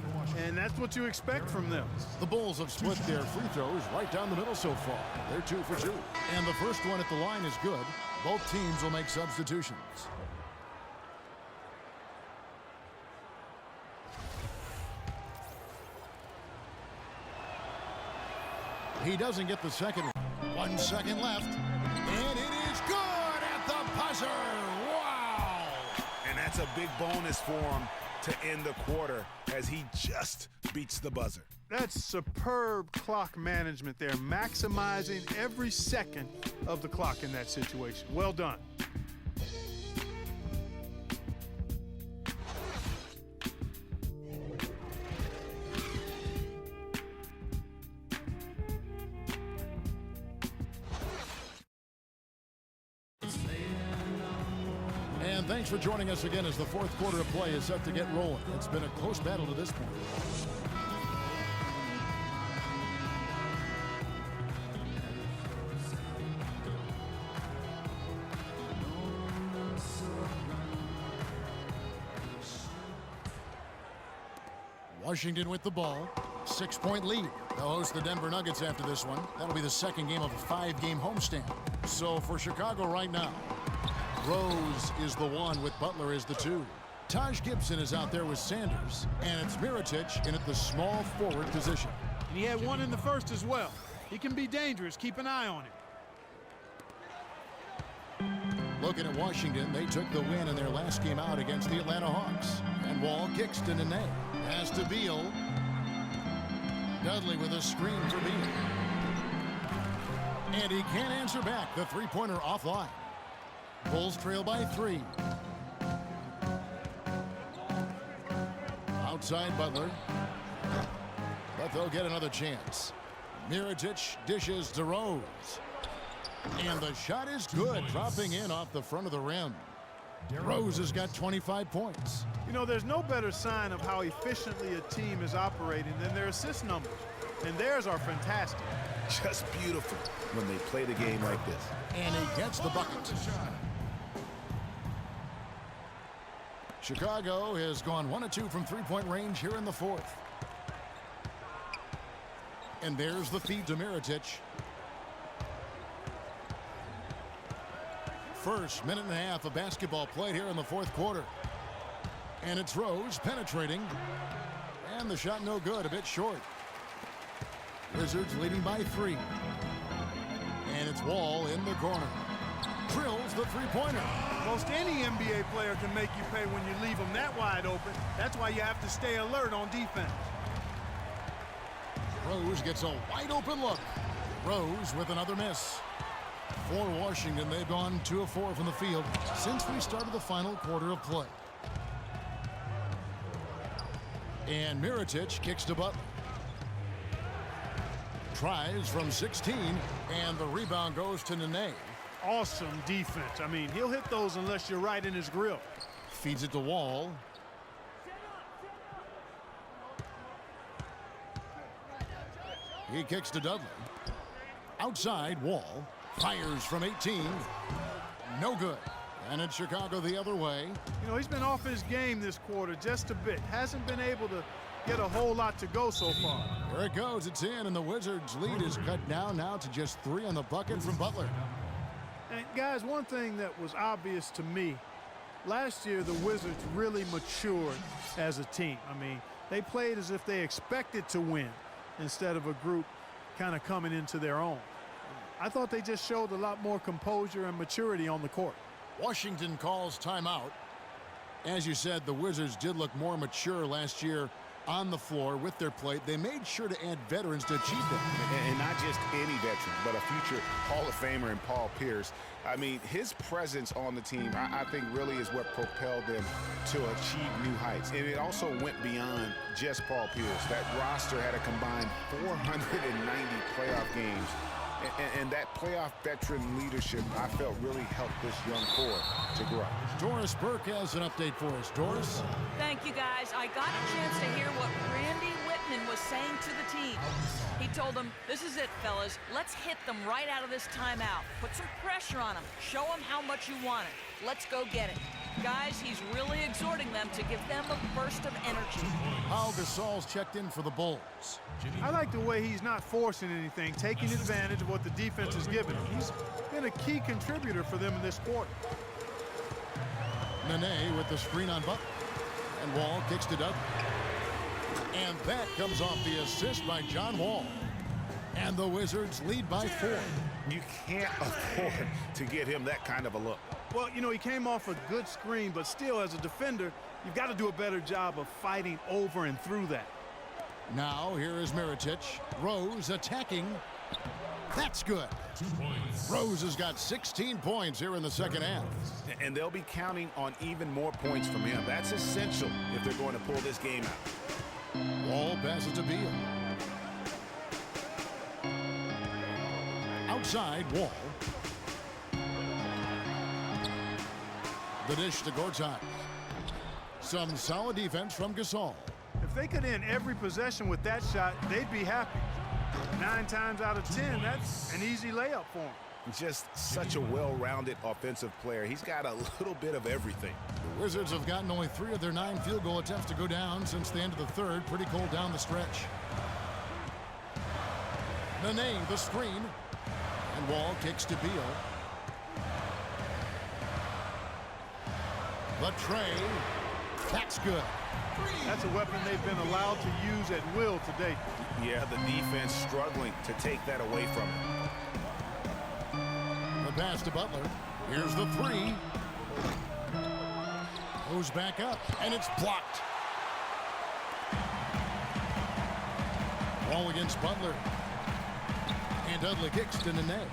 And that's what you expect from them. The Bulls have split their free throws right down the middle so far. They're 2 for 2. And the first one at the line is good. Both teams will make substitutions. He doesn't get the second. 1 second left. And it is good at the buzzer. Wow! And that's a big bonus for him to end the quarter as he just beats the buzzer. That's superb clock management there, maximizing every second of the clock in that situation. Well done. And thanks for joining us again as the fourth quarter of play is set to get rolling. It's been a close battle to this point. Washington with the ball. 6-point lead. They'll host the Denver Nuggets after this one. That'll be the second game of a 5-game homestand. So for Chicago right now, Rose is the 1 with Butler as the 2. Taj Gibson is out there with Sanders, and it's Mirotic in at the small forward position. And he had 1 in the first as well. He can be dangerous. Keep an eye on him. Looking at Washington, they took the win in their last game out against the Atlanta Hawks. And Wall kicks to Nene. Has to Beal. Dudley with a screen for Beal. And he can't answer back. The three-pointer offline. Bulls trail by 3. Outside Butler. But they'll get another chance. Mirotic dishes to Rose. And the shot is good, dropping in off the front of the rim. Rose has got 25 points. You know, there's no better sign of how efficiently a team is operating than their assist numbers. And theirs are fantastic. Just beautiful when they play the game like this. And he gets the bucket. Chicago has gone 1 of 2 from three-point range here in the fourth. And there's the feed to Mirotic. First minute and a half of basketball played here in the fourth quarter. And it's Rose penetrating. And the shot no good, a bit short. Wizards leading by 3. And it's Wall in the corner. Drills the three-pointer. Most any NBA player can make you pay when you leave them that wide open. That's why you have to stay alert on defense. Rose gets a wide open look. Rose with another miss. For Washington, they've gone 2 of 4 from the field since we started the final quarter of play. And Mirotic kicks to Butler. Tries from 16, and the rebound goes to Nene. Awesome defense. I mean, he'll hit those unless you're right in his grill. Feeds it to Wall. He kicks to Dudley. Outside, Wall fires from 18. No good. And it's Chicago the other way. You know, he's been off his game this quarter just a bit. Hasn't been able to get a whole lot to go so far. There it goes. It's in, and the Wizards' lead is cut down now to just 3 on the bucket from Butler. And guys, one thing that was obvious to me, last year the Wizards really matured as a team. I mean, they played as if they expected to win instead of a group kind of coming into their own. I thought they just showed a lot more composure and maturity on the court. Washington calls timeout. As you said, the Wizards did look more mature last year on the floor with their play. They made sure to add veterans to achieve that. And not just any veteran, but a future Hall of Famer in Paul Pierce. I mean, his presence on the team, I think, really is what propelled them to achieve new heights. And it also went beyond just Paul Pierce. That roster had a combined 490 playoff games. And that playoff veteran leadership, I felt, really helped this young core to grow. Doris Burke has an update for us. Doris? Thank you, guys. I got a chance to hear what Randy Whitman was saying to the team. He told them, this is it, fellas. Let's hit them right out of this timeout. Put some pressure on them. Show them how much you want it. Let's go get it. Guys, he's really exhorting them to give them a burst of energy. Pau Gasol's checked in for the Bulls. I like the way he's not forcing anything, taking advantage of what the defense is giving him. He's been a key contributor for them in this quarter. Nene with the screen on Butler. And Wall kicks to Dudley. And that comes off the assist by John Wall. And the Wizards lead by 4. You can't afford to get him that kind of a look. Well, you know, he came off a good screen, but still, as a defender, you've got to do a better job of fighting over and through that. Now, here is Mirotic. Rose attacking. That's good. 2 points. Rose has got 16 points here in the second half. And they'll be counting on even more points from him. That's essential if they're going to pull this game out. Wall passes to Beal. Outside, Wall. The dish to Gortat. Some solid defense from Gasol. If they could end every possession with that shot, they'd be happy. 9 times out of 10, that's an easy layup for him. Just such a well-rounded offensive player. He's got a little bit of everything. The Wizards have gotten only 3 of their 9 field goal attempts to go down since the end of the third. Pretty cold down the stretch. Nene, the screen. And Wall kicks to Beal. The tray. That's good. That's a weapon they've been allowed to use at will today. Yeah, the defense struggling to take that away from him. The pass to Butler. Here's the 3. Goes back up, and it's blocked. Ball against Butler. And Dudley kicks to Nene.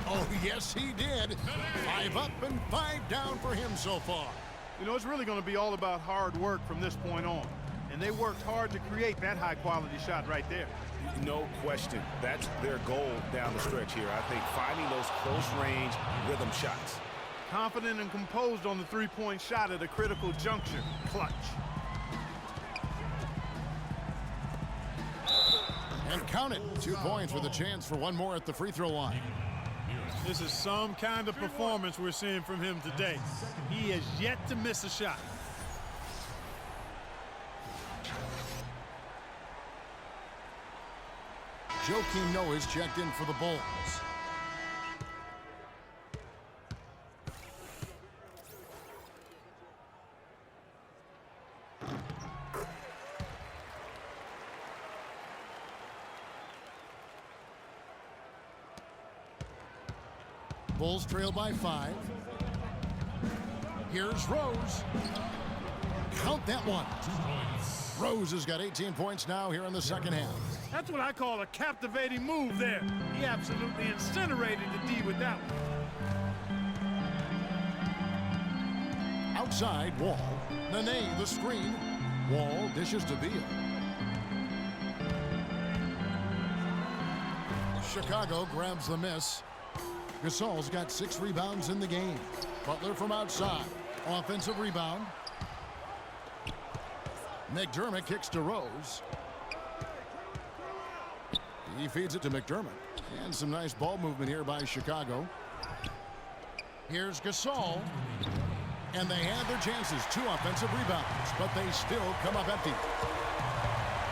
Oh, yes, he did. 5 up and 5 down for him so far. You know, it's really going to be all about hard work from this point on. And they worked hard to create that high-quality shot right there. No question. That's their goal down the stretch here. I think finding those close-range rhythm shots. Confident and composed on the three-point shot at a critical juncture. Clutch. And count it. 2 points with a chance for one more at the free throw line. This is some kind of performance we're seeing from him today. He has yet to miss a shot. Joakim Noah's checked in for the Bulls. Bulls trail by 5. Here's Rose. Count that one. 2 points. Rose has got 18 points now here in the second half. That's what I call a captivating move there. He absolutely incinerated the D with that one. Outside, Wall. Nene, the screen. Wall dishes to Beal. Chicago grabs the miss. Gasol's got 6 rebounds in the game. Butler from outside. Offensive rebound. McDermott kicks to Rose. He feeds it to McDermott. And some nice ball movement here by Chicago. Here's Gasol. And they had their chances. 2 offensive rebounds, but they still come up empty.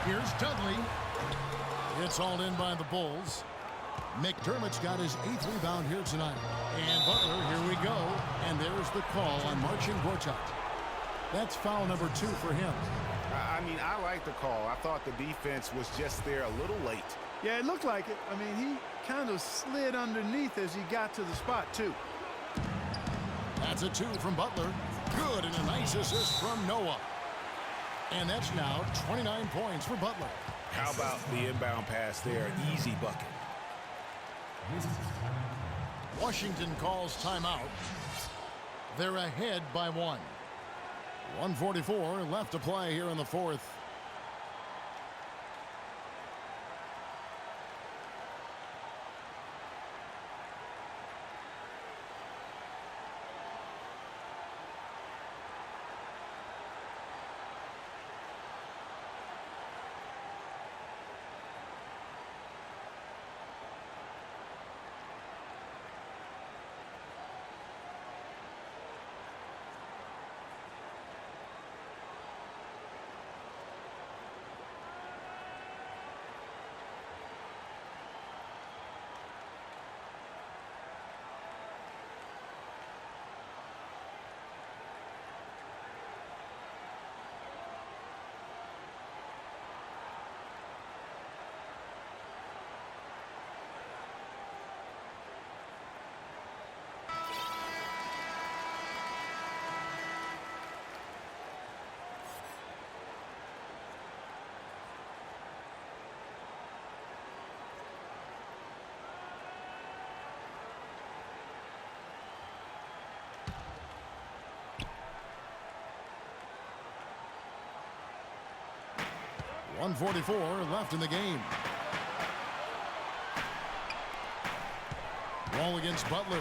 Here's Dudley. It's hauled in by the Bulls. McDermott's got his 8th rebound here tonight. And Butler, here we go. And there's the call on Marcin Gortat. That's foul number 2 for him. I mean, I like the call. I thought the defense was just there a little late. Yeah, it looked like it. I mean, he kind of slid underneath as he got to the spot, too. That's a 2 from Butler. Good, and a nice assist from Noah. And that's now 29 points for Butler. How about the inbound pass there? Easy bucket. Washington calls timeout. They're ahead by 1. 1:44 left to play here in the 4th. .144 left in the game. Wall against Butler.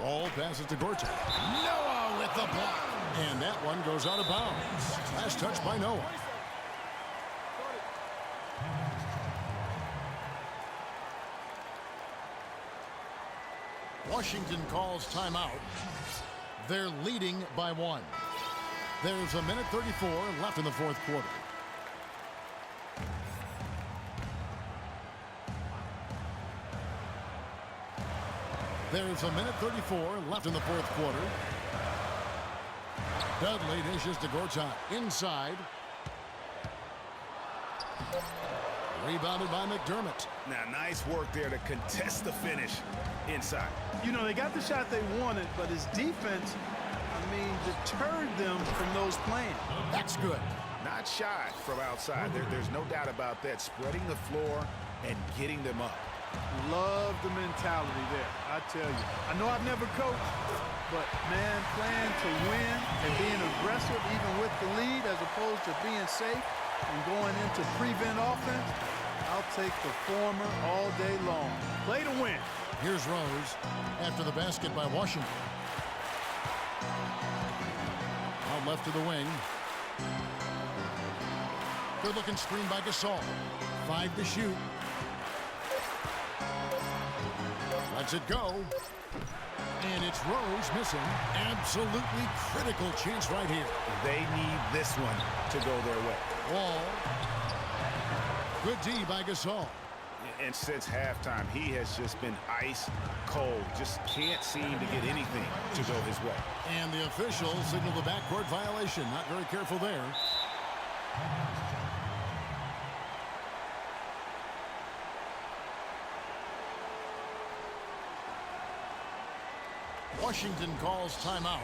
Wall passes to Gortat. Noah with the block. And that one goes out of bounds. Last touch by Noah. Washington calls timeout. They're leading by 1. There's a minute 34 left in the 4th quarter. There's a minute 34 left in the 4th quarter. Dudley dishes to Gortat inside. Rebounded by McDermott. Now, nice work there to contest the finish inside. You know, they got the shot they wanted, but his defense, deterred them from those plans. That's good. Not shy from outside. There's no doubt about that. Spreading the floor and getting them up. Love the mentality there, I tell you. I know I've never coached, but, man, playing to win and being aggressive even with the lead as opposed to being safe and going into prevent offense, I'll take the former all day long. Play to win. Here's Rose after the basket by Washington. Out left to the wing. Good-looking screen by Gasol. 5 to shoot. Lets it go. And it's Rose missing. Absolutely critical chance right here. They need this one to go their way. Wall. Good D by Gasol. And since halftime, he has just been ice cold. Just can't seem to get anything to go his way. And the officials signal the backcourt violation. Not very careful there. Washington calls timeout.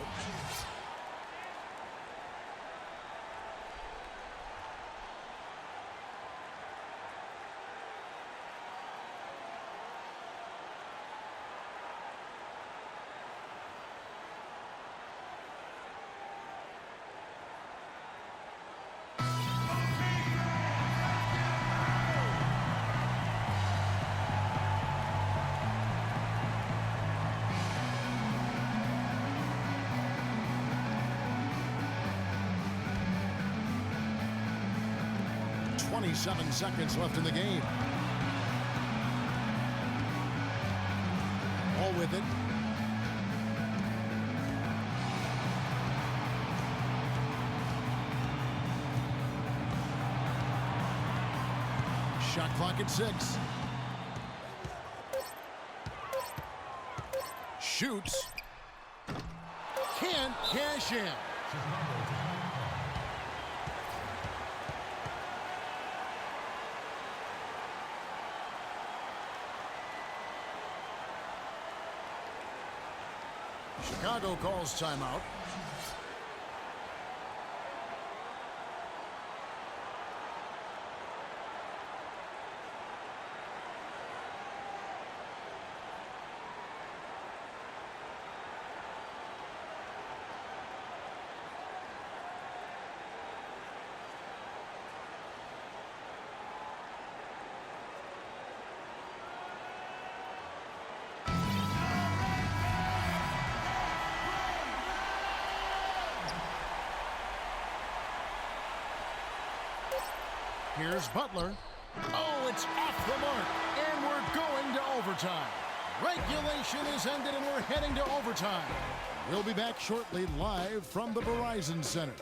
.27 seconds left in the game. with it. Shot clock at 6. Shoots. Can't cash in. Chicago calls timeout. Here's Butler. Oh, it's off the mark, and we're going to overtime. Regulation is ended, and we're heading to overtime. We'll be back shortly live from the Verizon Center.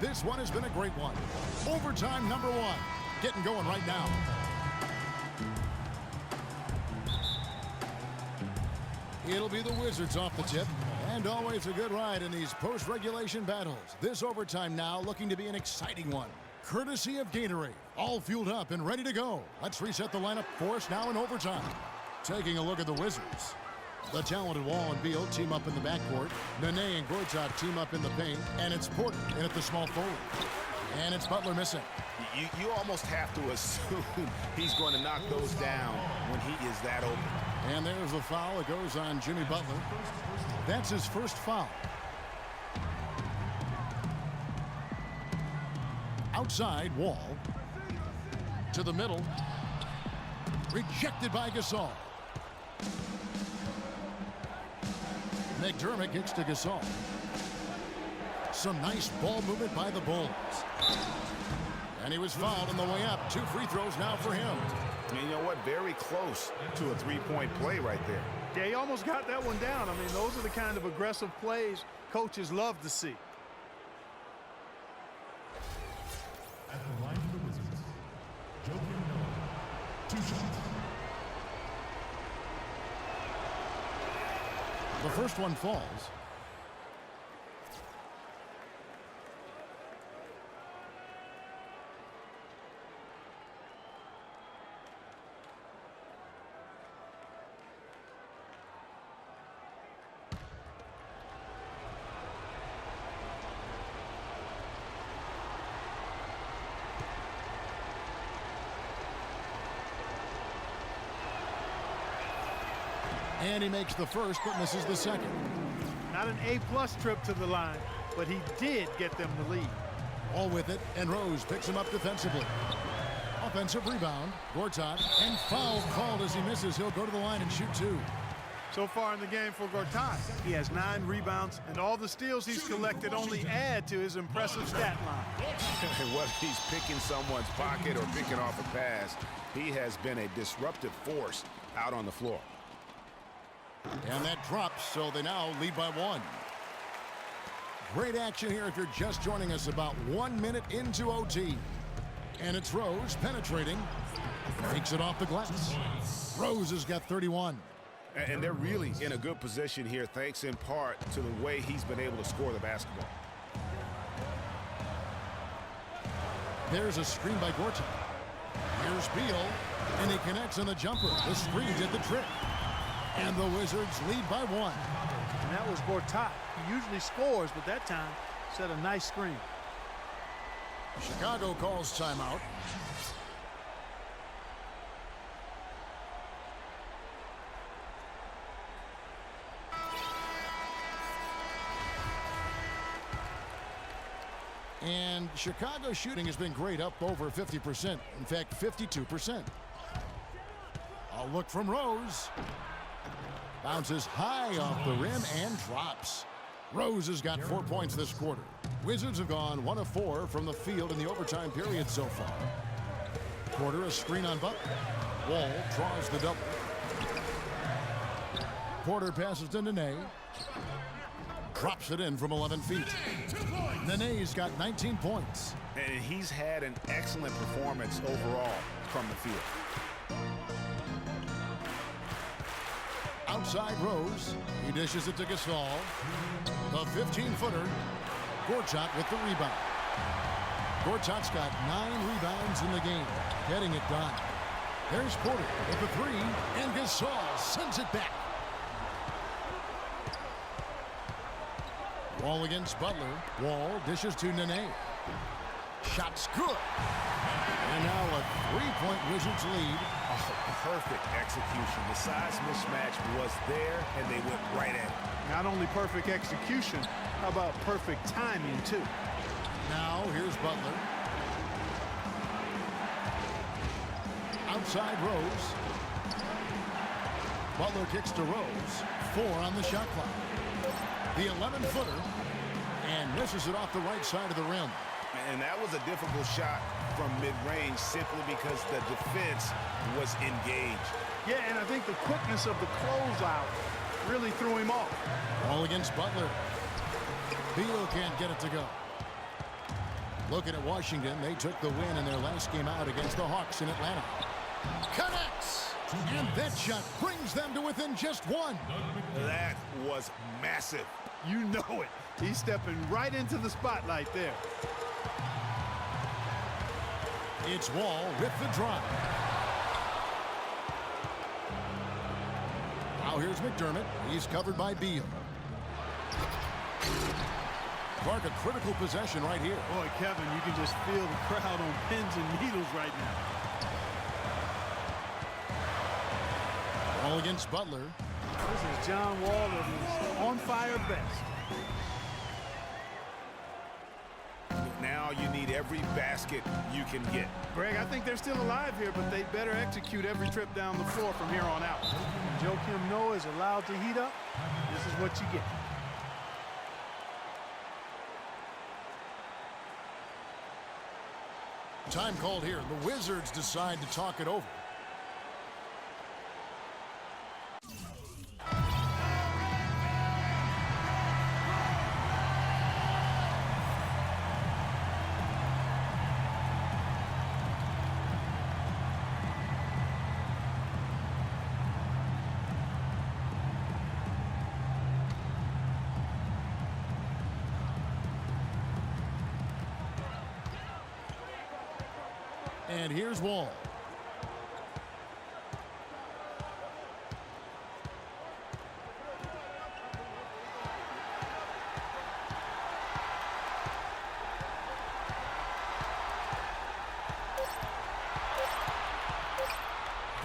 This one has been a great one. Overtime number 1. Getting going right now. It'll be the Wizards off the tip. And always a good ride in these post-regulation battles. This overtime now looking to be an exciting one. Courtesy of Gatorade. All fueled up and ready to go. Let's reset the lineup for us now in overtime. Taking a look at the Wizards. The talented Wall and Beal team up in the backcourt. Nene and Gortat team up in the paint. And it's Porter in at the small forward. And it's Butler missing. You almost have to assume he's going to knock those down when he is that open. And there's the foul. It goes on Jimmy Butler. That's his first foul. Outside, Wall. To the middle. Rejected by Gasol. McDermott kicks to Gasol. Some nice ball movement by the Bulls. And he was fouled on the way up. 2 free throws now for him. And you know what? Very close to a three-point play right there. Yeah, he almost got that one down. I mean, those are the kind of aggressive plays coaches love to see. At the line of the Wizards, Joakim Noah, 2 shots. The first one falls. And he makes the first, but misses the second. Not an A-plus trip to the line, but he did get them the lead. All with it, and Rose picks him up defensively. Offensive rebound, Gortat, and foul called as he misses. He'll go to the line and shoot 2. So far in the game for Gortat, he has 9 rebounds, and all the steals he's collected only add to his impressive stat line. Whether he's picking someone's pocket or picking off a pass, he has been a disruptive force out on the floor. And that drops, so they now lead by 1. Great action here if you're just joining us, about 1 minute into OT. And it's Rose penetrating. Takes it off the glass. Rose has got 31. And they're really in a good position here, thanks in part to the way he's been able to score the basketball. There's a screen by Gortat. Here's Beal, and he connects on the jumper. The screen did the trick. And the Wizards lead by 1. And that was Gortat. He usually scores, but that time set a nice screen. Chicago calls timeout. And Chicago's shooting has been great, up over 50%. In fact, 52%. A look from Rose. Bounces high off the rim and drops. Rose has got 4 points this quarter. Wizards have gone 1 of 4 from the field in the overtime period so far. Porter a screen on Butler. Wall draws the double. Porter passes to Nene. Drops it in from 11 feet. Nene's got 19 points. And he's had an excellent performance overall from the field. Outside Rose. He dishes it to Gasol. The 15-footer. Gortat with the rebound. Gortat's got 9 rebounds in the game, getting it done. There's Porter with the 3, and Gasol sends it back. Wall against Butler. Wall dishes to Nene. Shot's good. And now a 3-point Wizards lead. Oh, perfect execution. The size mismatch was there, and they went right at it. Not only perfect execution, how about perfect timing, too? Now here's Butler. Outside Rose. Butler kicks to Rose. 4 on the shot clock. The 11-footer, and misses it off the right side of the rim. And that was a difficult shot from mid-range simply because the defense was engaged. Yeah, and I think the quickness of the closeout really threw him off. All against Butler. Beal can't get it to go. Looking at Washington, they took the win in their last game out against the Hawks in Atlanta. Connects! And that shot brings them to within just 1. That was massive. You know it. He's stepping right into the spotlight there. It's Wall with the drive. Now here's McDermott. He's covered by Beal. Clark, a critical possession right here. Boy, Kevin, you can just feel the crowd on pins and needles right now. Wall against Butler. This is John Wall at his on-fire best. Now you need every basket you can get. Greg, I think they're still alive here, but they better execute every trip down the floor from here on out. When Joakim Noah is allowed to heat up, this is what you get. Time called here. The Wizards decide to talk it over. And here's Wall.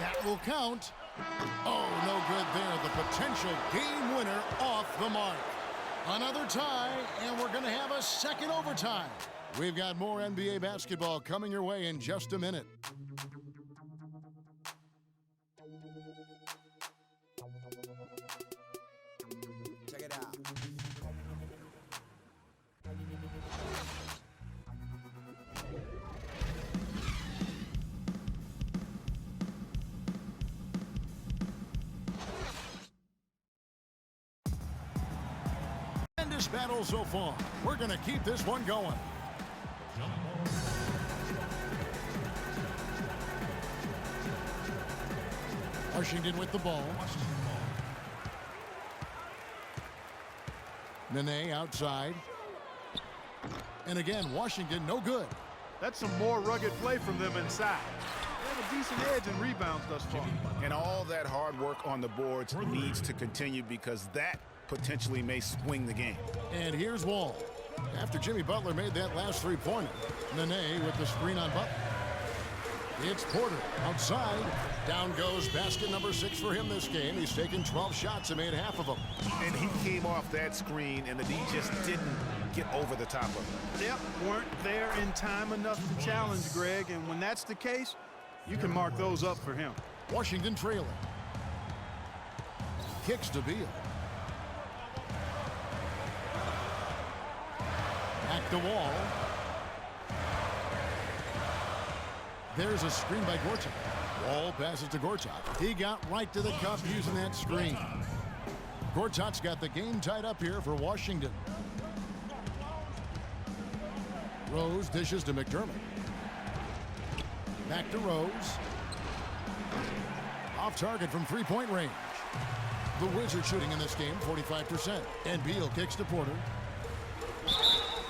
That will count. Oh, no good there. The potential game winner off the mark. Another tie, and we're going to have a second overtime. We've got more NBA basketball coming your way in just a minute. Check it out. Tremendous battle so far. We're going to keep this one going. Washington with the ball. Nene outside. And again, Washington no good. That's some more rugged play from them inside. They have a decent edge in rebounds thus far. And all that hard work on the boards needs to continue because that potentially may swing the game. And here's Wall. After Jimmy Butler made that last three-pointer, Nene with the screen on Butler. It's Porter outside. Down goes basket number 6 for him this game. He's taken 12 shots and made half of them. And he came off that screen, and the D just didn't get over the top of him. Yep, weren't there in time enough to challenge Greg, and when that's the case, you can mark those up for him. Washington trailing. Kicks to Beal. Back to Wall. There's a screen by Gortat. Wall passes to Gortat. He got right to the cup using that screen. Gortat's got the game tied up here for Washington. Rose dishes to McDermott. Back to Rose. Off target from three-point range. The Wizards shooting in this game 45%. And Beal kicks to Porter.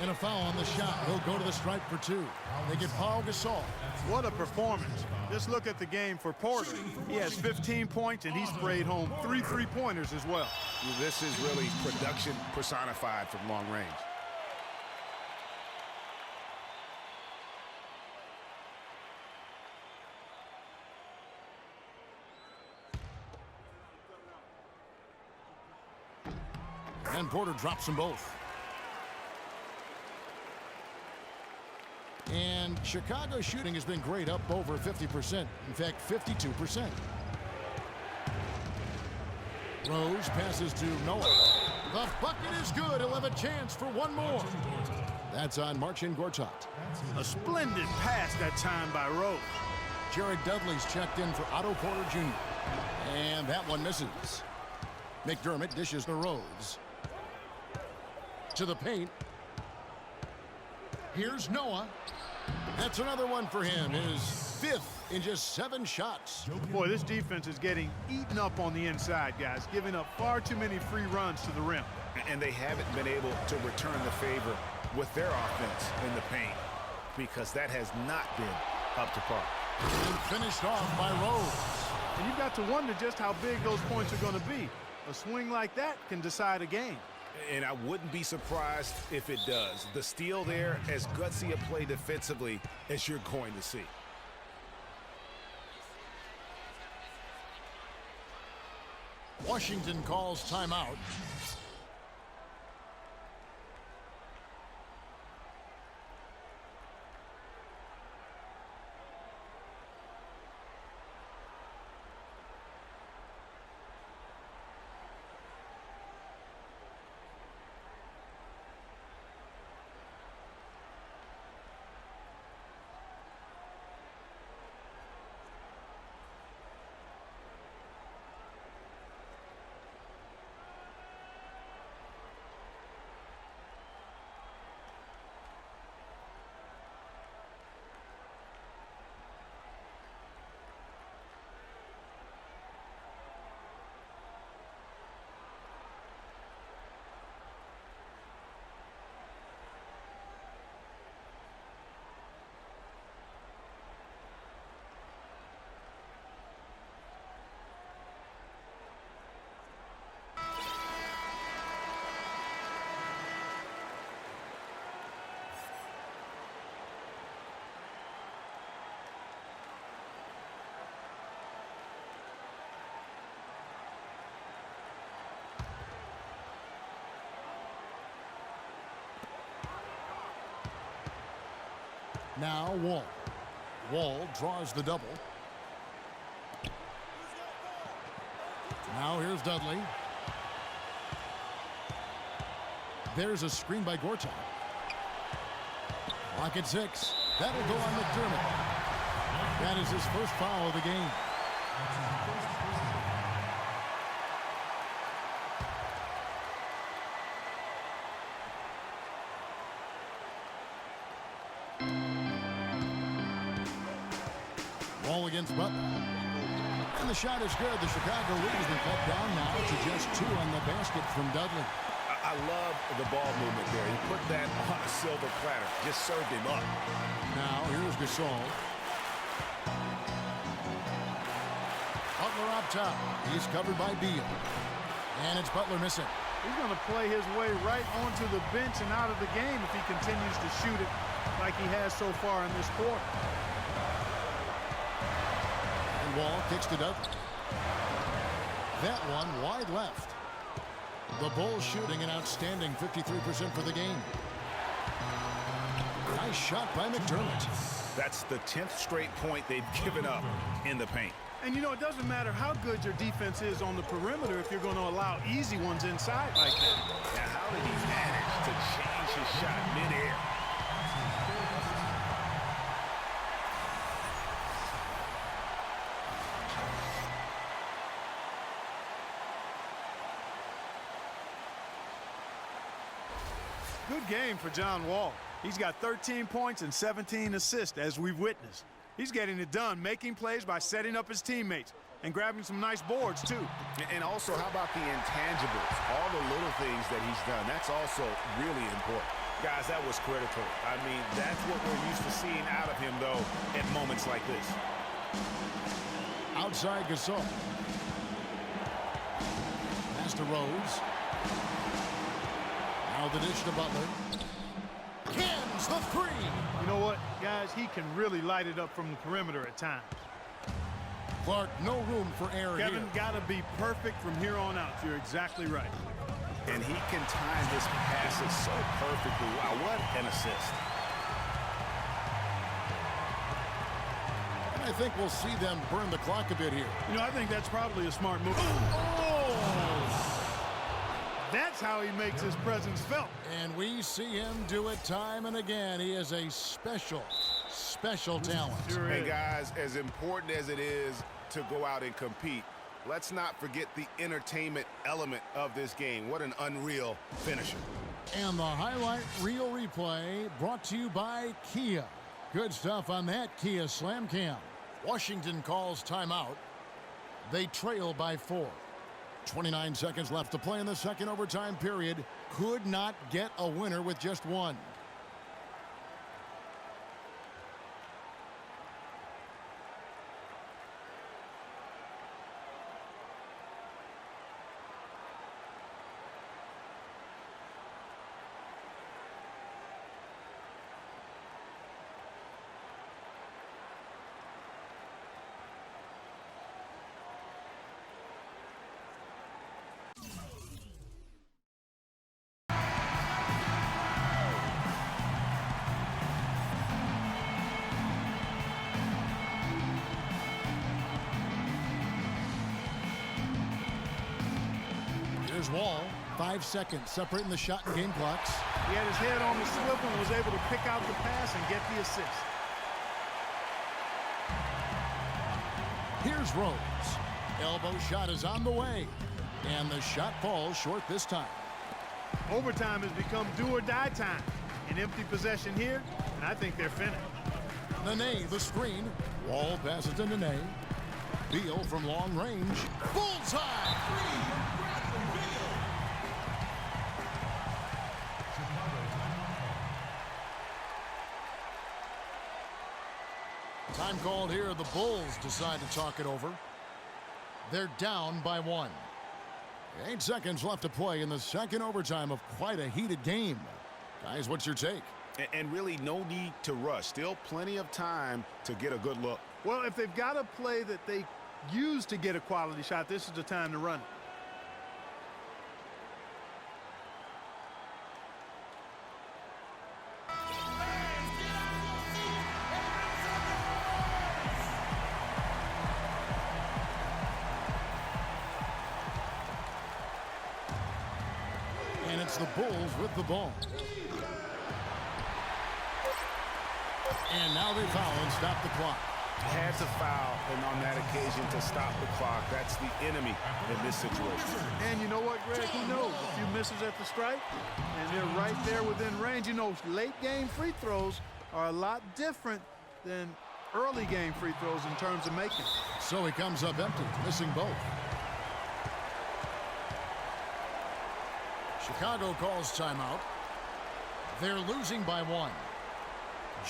And a foul on the shot. He'll go to the stripe for two. They get Paul Gasol. What a performance. Just look at the game for Porter. He has 15 points, and he sprayed home 3 3-pointers as well. This is really production personified from long range. And Porter drops them both. And Chicago's shooting has been great, up over 50%. In fact, 52%. Rose passes to Noah. The bucket is good. He'll have a chance for one more. That's on Marcin Gortat. A splendid pass that time by Rose. Jared Dudley's checked in for Otto Porter Jr. And that one misses. McDermott dishes to Rose. To the paint. Here's Noah. That's another one for him. His 5th in just 7 shots. Boy, this defense is getting eaten up on the inside, guys, giving up far too many free runs to the rim. And they haven't been able to return the favor with their offense in the paint because that has not been up to par. And finished off by Rose. And you've got to wonder just how big those points are going to be. A swing like that can decide a game. And I wouldn't be surprised if it does. The steal there, as gutsy a play defensively as you're going to see. Washington calls timeout. Now Wall. Wall draws the double. Now here's Dudley. There's a screen by Gortat. Clock at 6. That'll go on McDermott. That is his first foul of the game. Wall against Butler. And the shot is good. The Chicago lead has been cut down now to just 2 on the basket from Dudley. I love the ball movement there. He put that on a silver platter. Just served him up. Now here's Gasol. Butler up top. He's covered by Beal. And it's Butler missing. He's going to play his way right onto the bench and out of the game if he continues to shoot it like he has so far in this quarter. And Wall kicks to Dudley. That one wide left. The Bulls shooting an outstanding 53% for the game. Nice shot by McDermott. That's the 10th straight point they've given up in the paint. And, you know, it doesn't matter how good your defense is on the perimeter if you're going to allow easy ones inside like that. Now, how did he manage to change his shot midair? Good game for John Wall. He's got 13 points and 17 assists, as we've witnessed. He's getting it done, making plays by setting up his teammates and grabbing some nice boards, too. And also, how about the intangibles? All the little things that he's done. That's also really important. Guys, that was critical. I mean, that's what we're used to seeing out of him, though, at moments like this. Outside Gasol. Pass to Rose. Now the dish to Butler. Cans the three. You know what, guys? He can really light it up from the perimeter at times. Clark, no room for error here. Kevin, got to be perfect from here on out. You're exactly right. And he can time his passes so perfectly. Wow, what an assist. And I think we'll see them burn the clock a bit here. You know, I think that's probably a smart move. That's how he makes his presence felt. And we see him do it time and again. He is a special talent. Sure And is. guys, as important as it is to go out and compete, let's not forget the entertainment element of this game. What an unreal finisher. And the highlight reel replay brought to you by Kia. Good stuff on that Kia Slam Cam. Washington calls timeout. They trail by 4. 29 seconds left to play in the second overtime period. Could not get a winner with just one. Here's Wall. 5 seconds separating the shot and game clocks. He had his head on the swivel and was able to pick out the pass and get the assist. Here's Rose. Elbow shot is on the way. And the shot falls short this time. Overtime has become do or die time. An empty possession here, and I think they're finished. Nene, the screen. Wall passes to Nene. Beal from long range. Bullseye! Time called here. The Bulls decide to talk it over. They're down by 1. 8 seconds left to play in the second overtime of quite a heated game. Guys, what's your take? And really no need to rush. Still plenty of time to get a good look. Well, if they've got a play that they use to get a quality shot, this is the time to run it. And it's the Bulls with the ball. And now they foul and stop the clock. Had to foul, and on that occasion to stop the clock. That's the enemy in this situation. And you know what, Greg? Who knows? A few misses at the stripe, and they're right there within range. You know, late game free throws are a lot different than early game free throws in terms of making. So he comes up empty, missing both. Chicago calls timeout. They're losing by 1.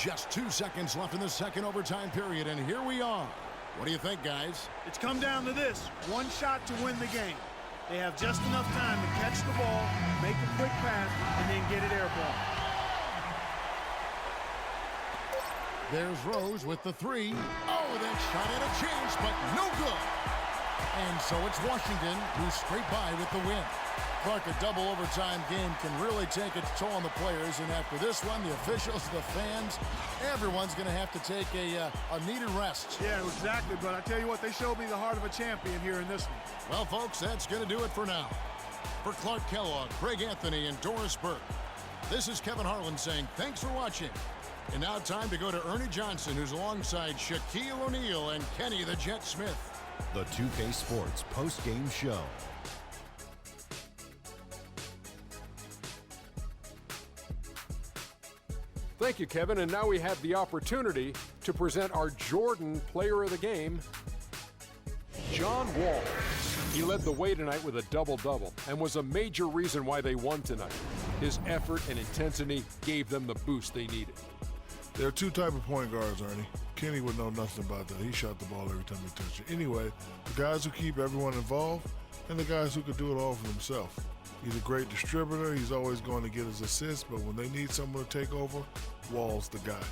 Just 2 seconds left in the second overtime period, and here we are. What do you think, guys? It's come down to this. One shot to win the game. They have just enough time to catch the ball, make a quick pass, and then get it airborne. There's Rose with the 3. Oh, that shot had a chance, but no good. And so it's Washington who scrape by with the win. Clark, a double overtime game can really take its toll on the players, and after this one, the officials, the fans, everyone's going to have to take a needed rest. Yeah, exactly, but I tell you what, they showed me the heart of a champion here in this one. Well, folks, that's going to do it for now. For Clark Kellogg, Greg Anthony, and Doris Burke, this is Kevin Harlan saying thanks for watching. And now time to go to Ernie Johnson, who's alongside Shaquille O'Neal and Kenny the Jet Smith. The 2K Sports post-game show. Thank you, Kevin. And now we have the opportunity to present our Jordan Player of the Game, John Wall. He led the way tonight with a double-double and was a major reason why they won tonight. His effort and intensity gave them the boost they needed. There are two type of point guards, Ernie. Kenny would know nothing about that. He shot the ball every time he touched it. Anyway, the guys who keep everyone involved and the guys who could do it all for themselves. He's a great distributor. He's always going to get his assists, but when they need someone to take over, Wall's the guy.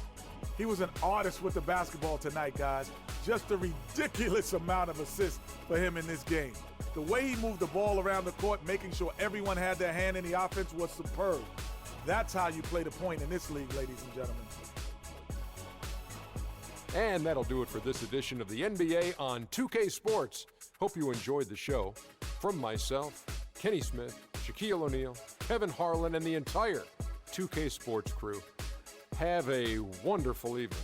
He was an artist with the basketball tonight, guys. Just a ridiculous amount of assists for him in this game. The way he moved the ball around the court, making sure everyone had their hand in the offense, was superb. That's how you play the point in this league, ladies and gentlemen. And that'll do it for this edition of the NBA on 2K Sports. Hope you enjoyed the show. From myself, Kenny Smith, Shaquille O'Neal, Kevin Harlan, and the entire 2K Sports crew, have a wonderful evening.